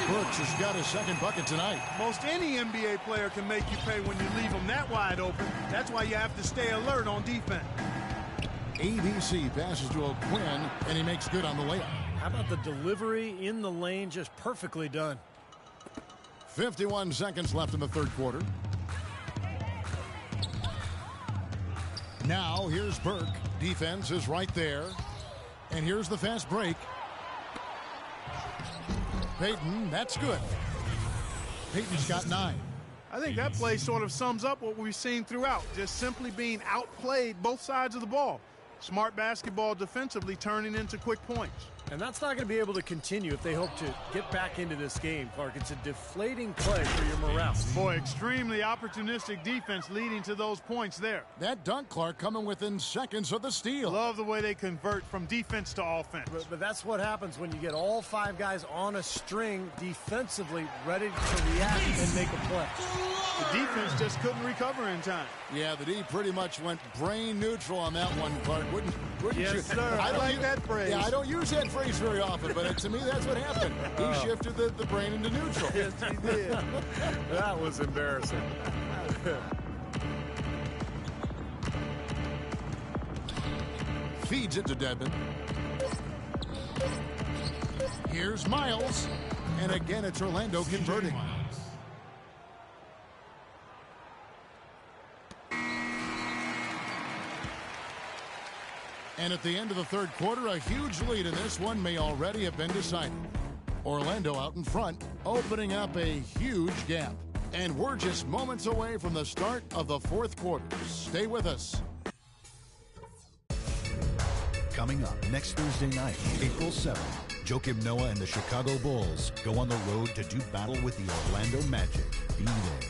Speaker 1: Burks has got his second bucket tonight.
Speaker 2: Most any NBA player can make you pay when you leave them that wide open. That's why you have to stay alert on defense.
Speaker 1: ABC passes to O'Quinn, and he makes good on the layup.
Speaker 3: How about the delivery in the lane? Just perfectly done.
Speaker 1: 51 seconds left in the third quarter. Now, here's Burke. Defense is right there. And here's the fast break. Payton, that's good. Payton's got 9.
Speaker 2: I think that play sort of sums up what we've seen throughout. Just simply being outplayed both sides of the ball. Smart basketball defensively turning into quick points.
Speaker 3: And that's not going to be able to continue if they hope to get back into this game, Clark. It's a deflating play for your morale.
Speaker 2: Boy, extremely opportunistic defense leading to those points there.
Speaker 1: That dunk, Clark, coming within seconds of the steal.
Speaker 2: Love the way they convert from defense to offense.
Speaker 3: But that's what happens when you get all 5 guys on a string defensively ready to react and make a play.
Speaker 2: The defense just couldn't recover in time.
Speaker 1: Yeah, the D pretty much went brain neutral on that one, Clark. Wouldn't
Speaker 2: yes,
Speaker 1: you?
Speaker 2: Sir. I like that phrase.
Speaker 1: Yeah, I don't use that phrase very often, but to me, that's what happened. He shifted the brain into neutral.
Speaker 2: Yes, he did.
Speaker 3: That was embarrassing.
Speaker 1: Feeds it to Dedmon. Here's Miles. And again, it's Orlando converting. And at the end of the third quarter, a huge lead in this one may already have been decided. Orlando out in front, opening up a huge gap. And we're just moments away from the start of the fourth quarter. Stay with us.
Speaker 7: Coming up next Thursday night, April 7th, Joakim Noah and the Chicago Bulls go on the road to do battle with the Orlando Magic. Be there.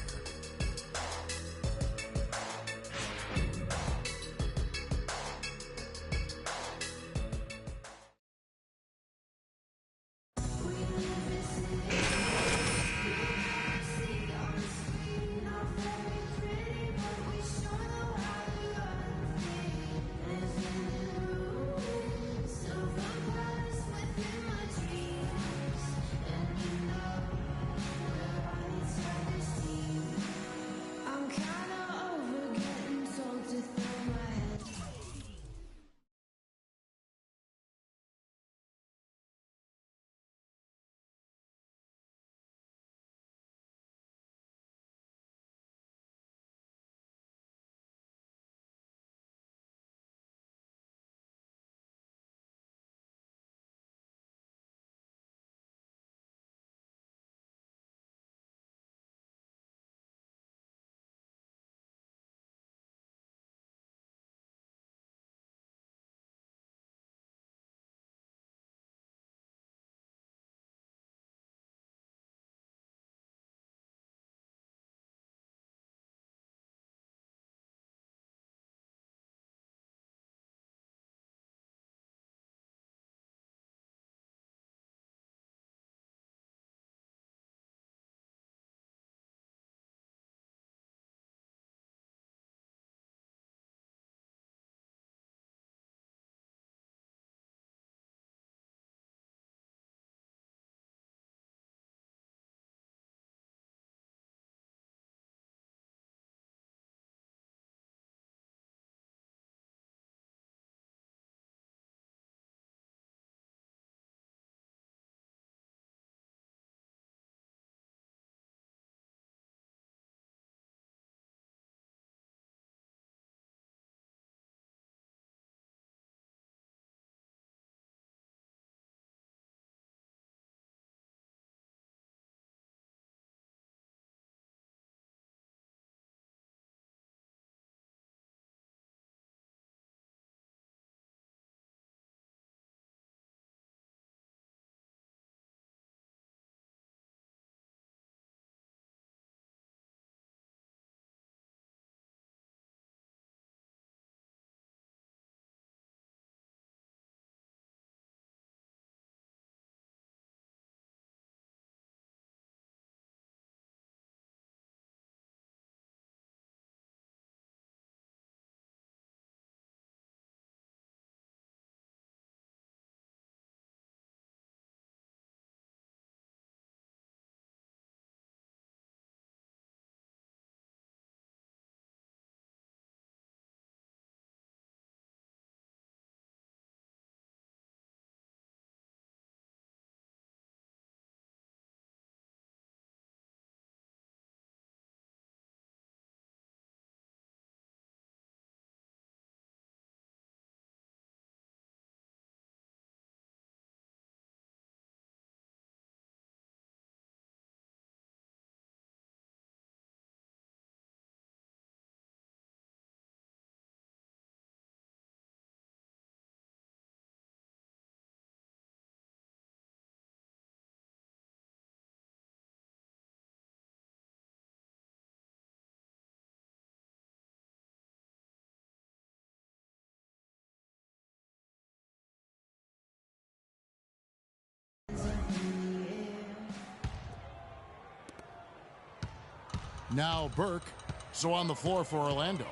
Speaker 1: Now Burke. So on the floor for Orlando.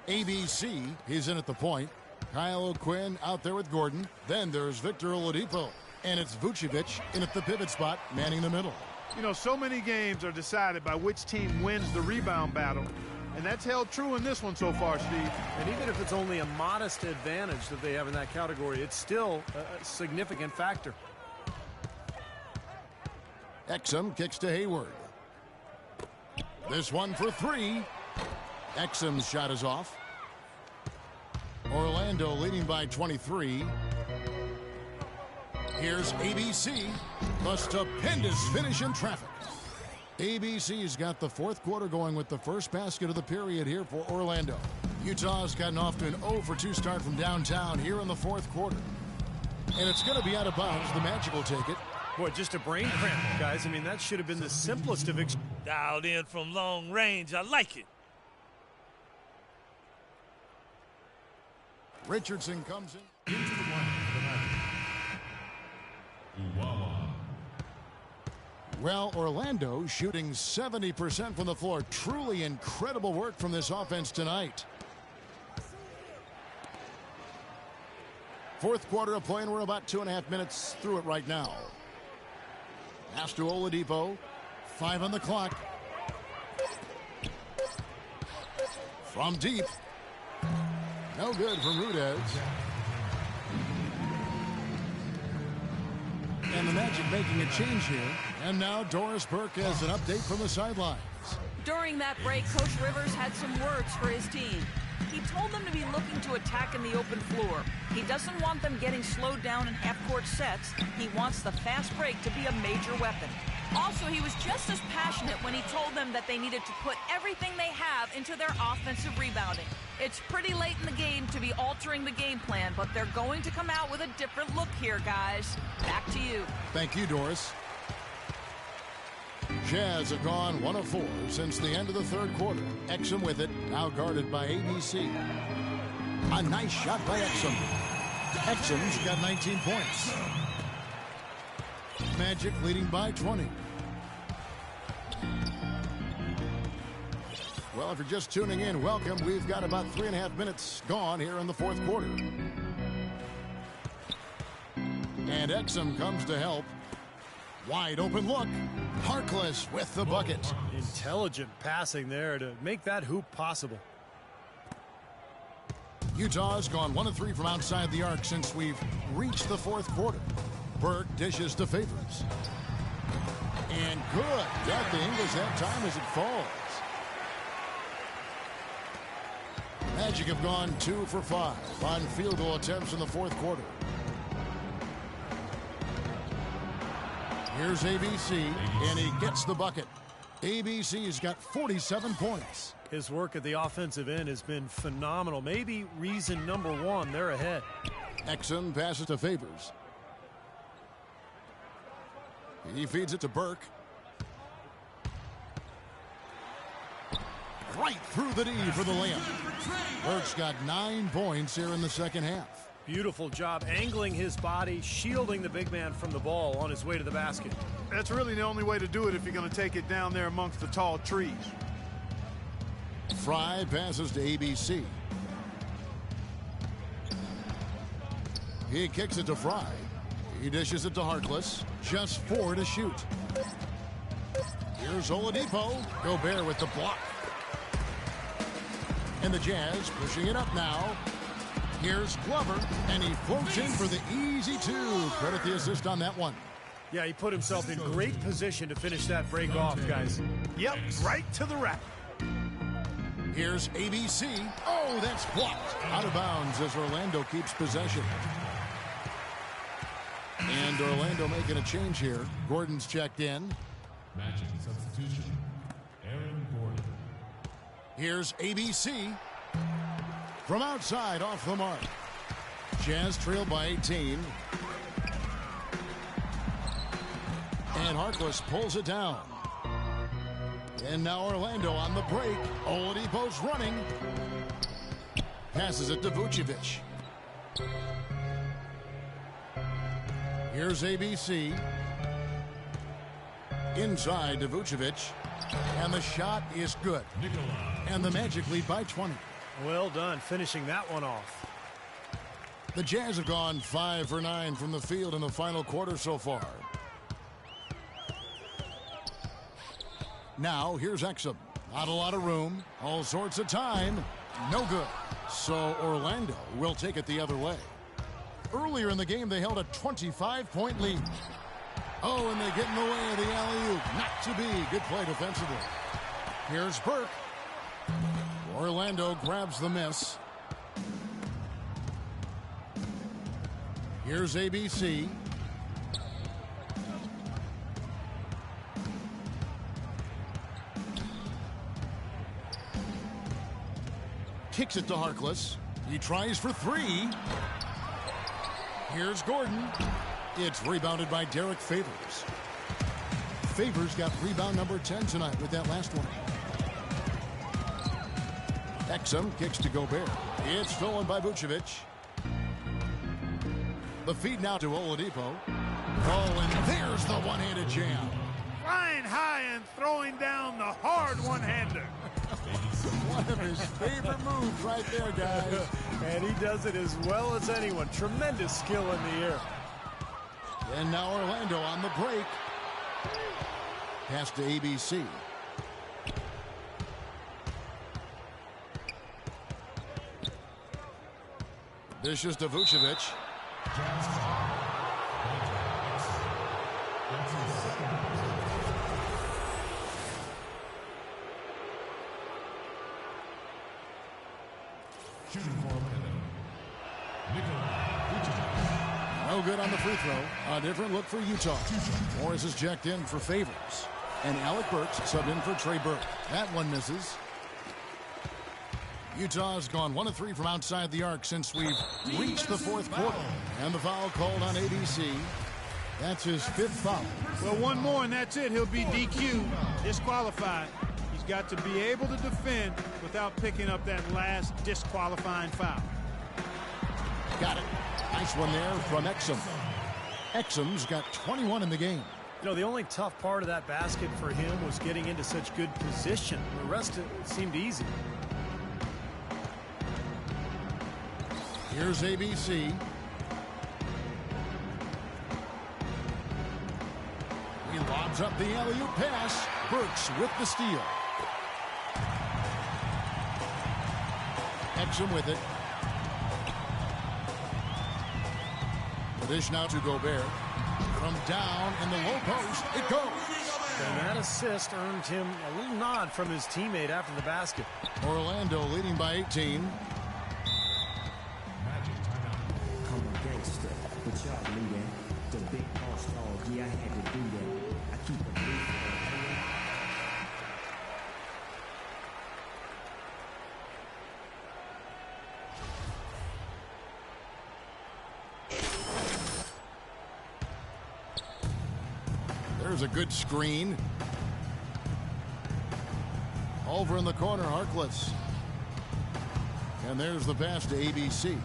Speaker 1: ABC, he's in at the point. Kyle O'Quinn out there with Gordon. Then there's Victor Oladipo. And it's Vucevic in at the pivot spot, manning the middle.
Speaker 2: You know, so many games are decided by which team wins the rebound battle. And that's held true in this one so far, Steve.
Speaker 3: And even if it's only a modest advantage that they have in that category, it's still a significant factor.
Speaker 1: Exum kicks to Hayward. This one for three. Exum's shot is off. Orlando leading by 23. Here's ABC. The stupendous finish in traffic. ABC's got the fourth quarter going with the first basket of the period here for Orlando. Utah's gotten off to an 0-for-2 start from downtown here in the fourth quarter. And it's going to be out of bounds. The Magic will take it.
Speaker 3: Boy, just a brain cramp, guys. I mean, that should have been the simplest of...
Speaker 6: Dialed in from long range. I like it.
Speaker 1: Richardson comes in.
Speaker 5: Into the lineup for the Magic. Uwawa.
Speaker 1: Well, Orlando shooting 70% from the floor. Truly incredible work from this offense tonight. Fourth quarter of play, and we're about 2.5 minutes through it right now. Pass to Oladipo. 5 on the clock. From deep. No good from Rudez. And the Magic making a change here. And now Doris Burke has an update from the sidelines.
Speaker 4: During that break, Coach Rivers had some words for his team. He told them to be looking to attack in the open floor. He doesn't want them getting slowed down in half-court sets. He wants the fast break to be a major weapon. Also, he was just as passionate when he told them that they needed to put everything they have into their offensive rebounding. It's pretty late in the game to be altering the game plan, but they're going to come out with a different look here, guys. Back to you.
Speaker 1: Thank you, Doris. Jazz have gone 1 of 4 since the end of the third quarter. Exum with it, now guarded by ABC. A nice shot by Exum. Exum's got 19 points. Magic leading by 20. Well, if you're just tuning in, welcome. We've got about 3.5 minutes gone here in the fourth quarter. And Exum comes to help. Wide open look. Harkless with the bucket.
Speaker 3: Intelligent passing there to make that hoop possible.
Speaker 1: Utah's gone 1 of 3 from outside the arc since we've reached the fourth quarter. Burke dishes to Favors. And good. Got the Ingles that time as it falls. Magic have gone 2 for 5 on field goal attempts in the fourth quarter. Here's ABC, and he gets the bucket. ABC's got 47 points.
Speaker 3: His work at the offensive end has been phenomenal. Maybe reason number 1, they're ahead.
Speaker 1: Exum passes to Favors. He feeds it to Burke. Right through the D for the layup. Burke's got 9 points here in the second half.
Speaker 3: Beautiful job angling his body, shielding the big man from the ball on his way to the basket.
Speaker 2: That's really the only way to do it if you're going to take it down there amongst the tall trees.
Speaker 1: Fry passes to ABC. He kicks it to Fry. He dishes it to Harkless. Just 4 to shoot. Here's Oladipo. Gobert with the block. And the Jazz pushing it up now. Here's Glover, and he floats in for the easy 2. Credit the assist on that one.
Speaker 3: Yeah, he put himself in great position to finish that break off, guys.
Speaker 2: Yep, right to the rack.
Speaker 1: Here's ABC. Oh, that's blocked. Out of bounds as Orlando keeps possession. And Orlando making a change here. Gordon's checked in.
Speaker 5: Magic substitution. Aaron Gordon.
Speaker 1: Here's ABC. From outside, off the mark. Jazz trailed by 18. And Harkless pulls it down. And now Orlando on the break. Oladipo's running. Passes it to Vucevic. Here's ABC. Inside to Vucevic. And the shot is good. And the Magic lead by 20.
Speaker 3: Well done finishing that one off.
Speaker 1: The Jazz have gone 5 for 9 from the field in the final quarter so far. Now here's Exum. Not a lot of room. All sorts of time. No good. So Orlando will take it the other way. Earlier in the game, they held a 25-point lead. Oh, and they get in the way of the alley-oop. Not to be. Good play defensively. Here's Burke. Orlando grabs the miss. Here's ABC. Kicks it to Harkless. He tries for three. Here's Gordon. It's rebounded by Derek Favors. Favors got rebound number 10 tonight with that last one. Exum kicks to Gobert. It's stolen by Vucevic. The feed now to Oladipo. Oh, and there's the one-handed jam.
Speaker 2: Flying high and throwing down the hard one-hander.
Speaker 1: One of his favorite moves right there, guys.
Speaker 3: And he does it as well as anyone. Tremendous skill in the air.
Speaker 1: And now Orlando on the break. Pass to ABC. Vicious to Vucevic. No good on the free throw. A different look for Utah. Morris is checked in for Favors. And Alec Burks subbed in for Trey Burke. That one misses. Utah's gone 1 of 3 from outside the arc since we've reached the fourth quarter. And the foul called on ABC. That's his 5th foul.
Speaker 2: Well, one more and that's it. He'll be DQ'd, disqualified. He's got to be able to defend without picking up that last disqualifying foul.
Speaker 1: Got it. Nice one there from Exum. Exum's got 21 in the game.
Speaker 3: You know, the only tough part of that basket for him was getting into such good position. The rest of it seemed easy.
Speaker 1: Here's ABC. He lobs up the alley-oop pass. Burks with the steal. Exum with it. The dish now to Gobert. From down in the low post, it goes.
Speaker 3: And that assist earned him a little nod from his teammate after the basket.
Speaker 1: Orlando leading by 18.
Speaker 9: I'm a gangster, but y'all leading. The big boss dog, yeah, I had to do that. I keep a big
Speaker 1: There's a good screen. Over in the corner, Harkless. And there's the pass to ABC.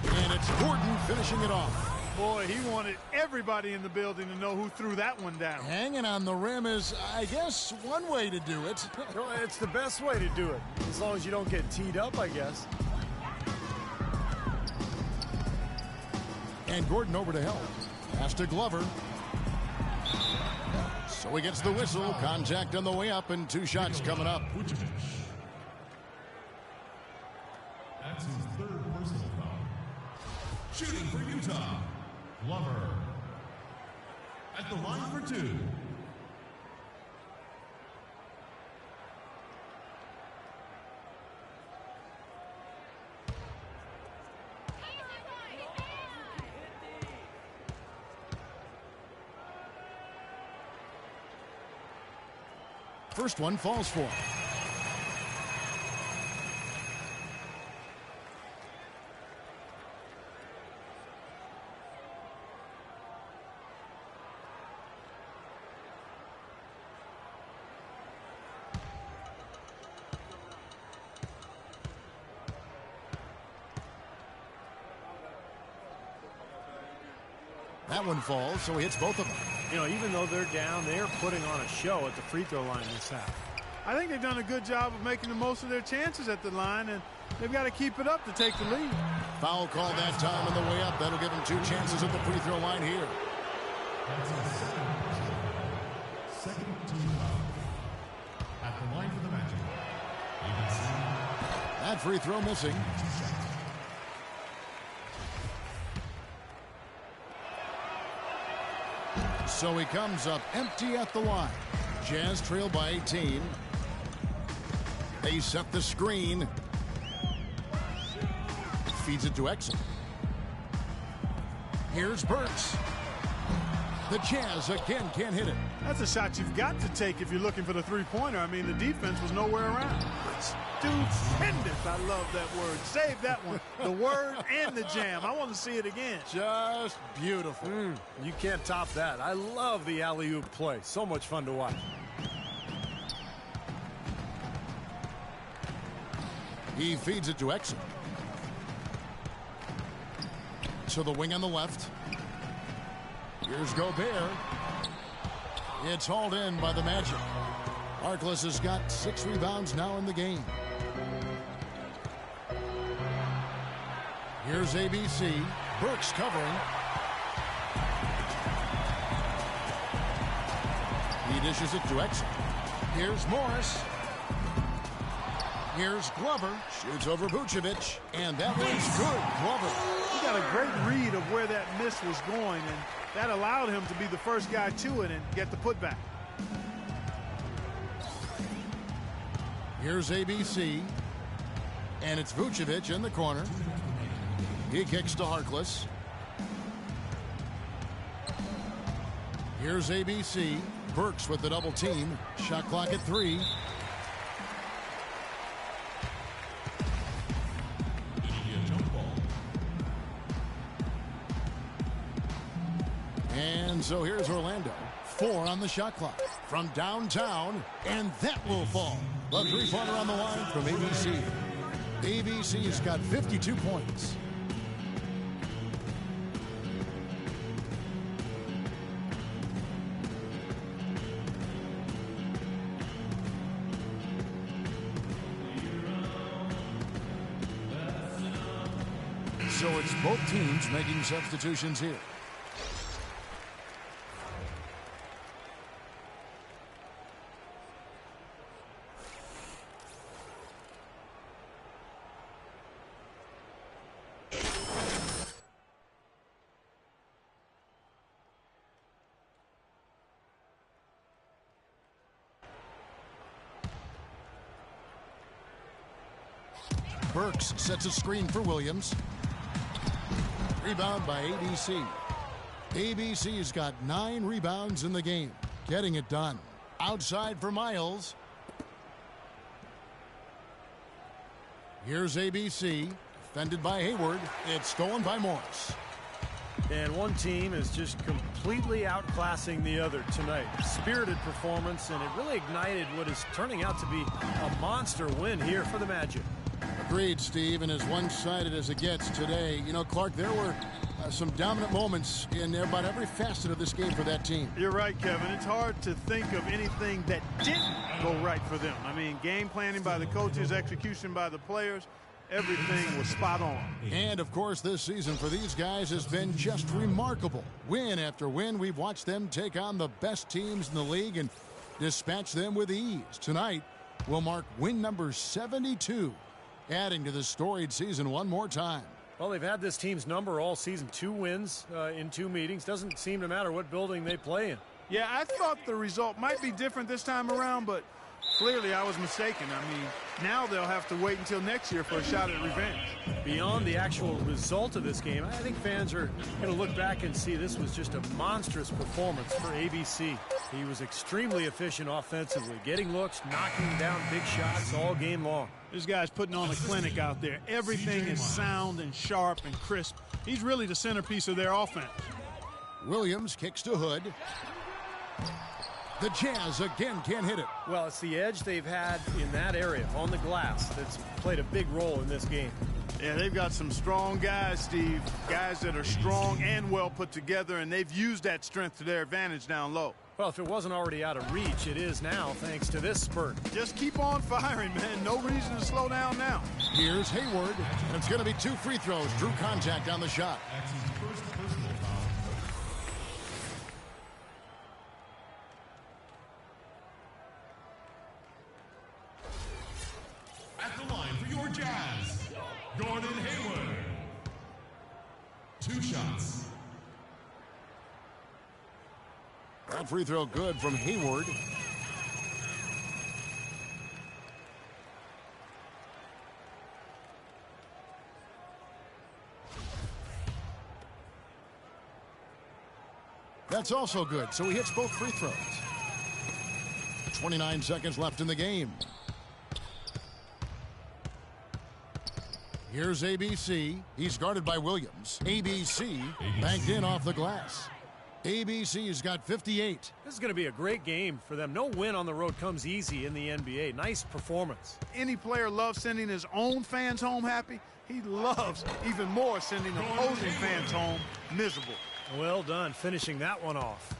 Speaker 1: And it's Gordon finishing it off.
Speaker 2: Boy, he wanted everybody in the building to know who threw that one down.
Speaker 1: Hanging on the rim is, I guess, one way to do it.
Speaker 3: It's the best way to do it, as long as you don't get teed up, I guess.
Speaker 1: And Gordon over to help. Pass to Glover. So he gets the whistle. Contact on the way up, and 2 shots coming up.
Speaker 5: That's his 3rd personal foul. Shooting for Utah, Glover. At the line for 2.
Speaker 1: First one falls for him. That one falls, so he hits both of them.
Speaker 3: You know, even though they're down, they're putting on a show at the free throw line this half.
Speaker 2: I think they've done a good job of making the most of their chances at the line, and they've got to keep it up to take the lead.
Speaker 1: Foul call that time on the way up. That'll give them 2 chances at the free throw line here.
Speaker 5: That's a second team foul. At the line for the Magic,
Speaker 1: That free throw missing. So he comes up empty at the line. Jazz trail by 18. They set the screen. Feeds it to Exum. Here's Burks. The Jazz again can't hit it.
Speaker 2: That's a shot you've got to take if you're looking for the three-pointer. I mean, the defense was nowhere around. Stupendous. I love that word. Save that one. The word and the jam. I want to see it again.
Speaker 1: Just beautiful.
Speaker 3: You can't top that. I love the alley-oop play. So much fun to watch.
Speaker 1: He feeds it to Exum. To the wing on the left. Here's Gobert. It's hauled in by the Magic. Harkless has got 6 rebounds now in the game. Here's ABC. Burks covering. He dishes it to Exum. Here's Morris. Here's Glover. Shoots over Vucevic. And that one's good. Glover.
Speaker 2: He got a great read of where that miss was going, and that allowed him to be the first guy to it and get the putback.
Speaker 1: Here's ABC. And it's Vucevic in the corner. He kicks to Harkless. Here's ABC. Burks with the double team. Shot clock at 3. And so here's Orlando. 4 on the shot clock from downtown, and that will fall. The three-pointer on the line from ABC. ABC's got 52 points. So it's both teams making substitutions here. Burks sets a screen for Williams. Rebound by ABC. ABC's got 9 rebounds in the game. Getting it done. Outside for Miles. Here's ABC. Defended by Hayward. It's stolen by Morris.
Speaker 3: And one team is just completely outclassing the other tonight. Spirited performance, and it really ignited what is turning out to be a monster win here for the Magic.
Speaker 1: Agreed, Steve, and as one-sided as it gets today, you know, Clark, there were some dominant moments in about every facet of this game for that team.
Speaker 2: You're right, Kevin. It's hard to think of anything that didn't go right for them. I mean, game planning by the coaches, execution by the players, everything was spot on.
Speaker 1: And, of course, this season for these guys has been just remarkable. Win after win, we've watched them take on the best teams in the league and dispatch them with ease. Tonight will mark win number 72. Adding to the storied season one more time.
Speaker 3: Well, they've had this team's number all season. 2 wins in 2 meetings. Doesn't seem to matter what building they play in.
Speaker 2: Yeah, I thought the result might be different this time around, but clearly I was mistaken. I mean, now they'll have to wait until next year for a shot at revenge.
Speaker 3: Beyond the actual result of this game, I think fans are going to look back and see this was just a monstrous performance for ABC. He was extremely efficient offensively, getting looks, knocking down big shots all game long.
Speaker 2: This guy's putting on a clinic out there. Everything is sound and sharp and crisp. He's really the centerpiece of their offense.
Speaker 1: Williams kicks to Hood. The Jazz again can't hit it.
Speaker 3: Well, it's the edge they've had in that area on the glass that's played a big role in this game.
Speaker 2: Yeah, they've got some strong guys, Steve. Guys that are strong and well put together, and they've used that strength to their advantage down low.
Speaker 3: Well, if it wasn't already out of reach, it is now thanks to this spurt.
Speaker 2: Just keep on firing, man. No reason to slow down now.
Speaker 1: Here's Hayward, and it's going to be 2 free throws. Drew contact on the shot.
Speaker 5: That's his first personal foul. At the line for your Jazz, Gordon Hayward. 2 shots.
Speaker 1: That free throw good from Hayward. That's also good, so he hits both free throws. 29 seconds left in the game. Here's ABC. He's guarded by Williams. ABC banked in off the glass. ABC's got 58.
Speaker 3: This is going to be a great game for them. No win on the road comes easy in the NBA. Nice performance.
Speaker 2: Any player loves sending his own fans home happy. He loves even more sending opposing fans home miserable.
Speaker 3: Well done finishing that one off.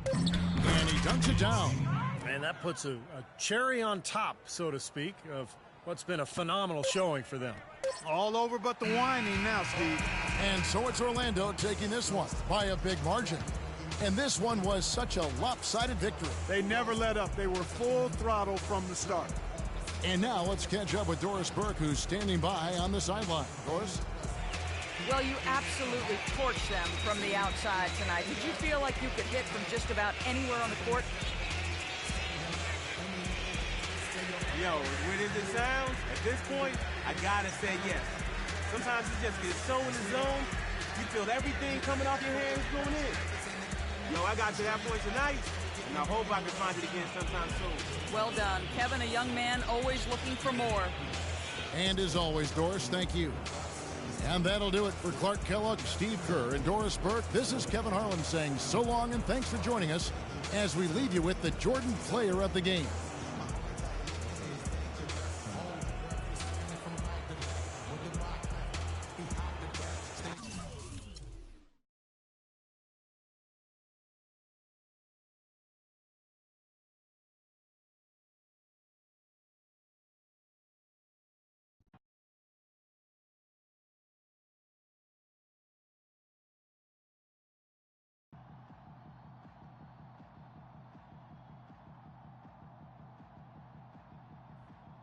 Speaker 1: And he dunks it down.
Speaker 3: And that puts a cherry on top, so to speak, of what's been a phenomenal showing for them.
Speaker 2: All over but the whining now, Steve.
Speaker 1: And so it's Orlando taking this one by a big margin. And this one was such a lopsided victory.
Speaker 2: They never let up. They were full throttle from the start.
Speaker 1: And now let's catch up with Doris Burke, who's standing by on the sideline. Doris?
Speaker 4: Well, you absolutely torched them from the outside tonight. Did you feel like you could hit from just about anywhere on the court?
Speaker 10: Yo, as weird as it sounds, at this point, I gotta say yes. Sometimes you just get so in the zone, you feel everything coming off your hands going in. Yo, I got to that point tonight, and I hope I can find it again sometime soon.
Speaker 4: Well done. Kevin, a young man, always looking for more.
Speaker 1: And as always, Doris, thank you. And that'll do it for Clark Kellogg, Steve Kerr, and Doris Burke. This is Kevin Harlan saying so long and thanks for joining us as we leave you with the Jordan player of the game.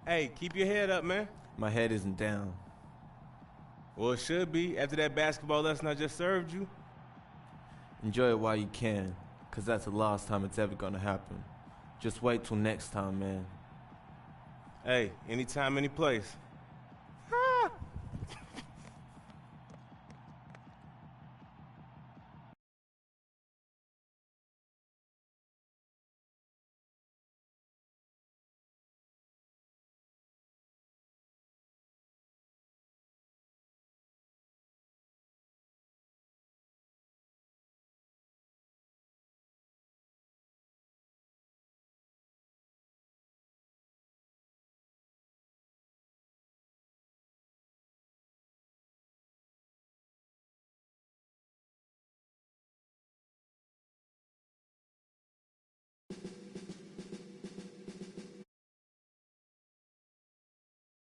Speaker 10: Hey, keep your head up, man.
Speaker 11: My head isn't down.
Speaker 10: Well, it should be after that basketball lesson I just served you.
Speaker 11: Enjoy it while you can, because that's the last time it's ever going to happen. Just wait till next time, man.
Speaker 10: Hey, anytime, any place.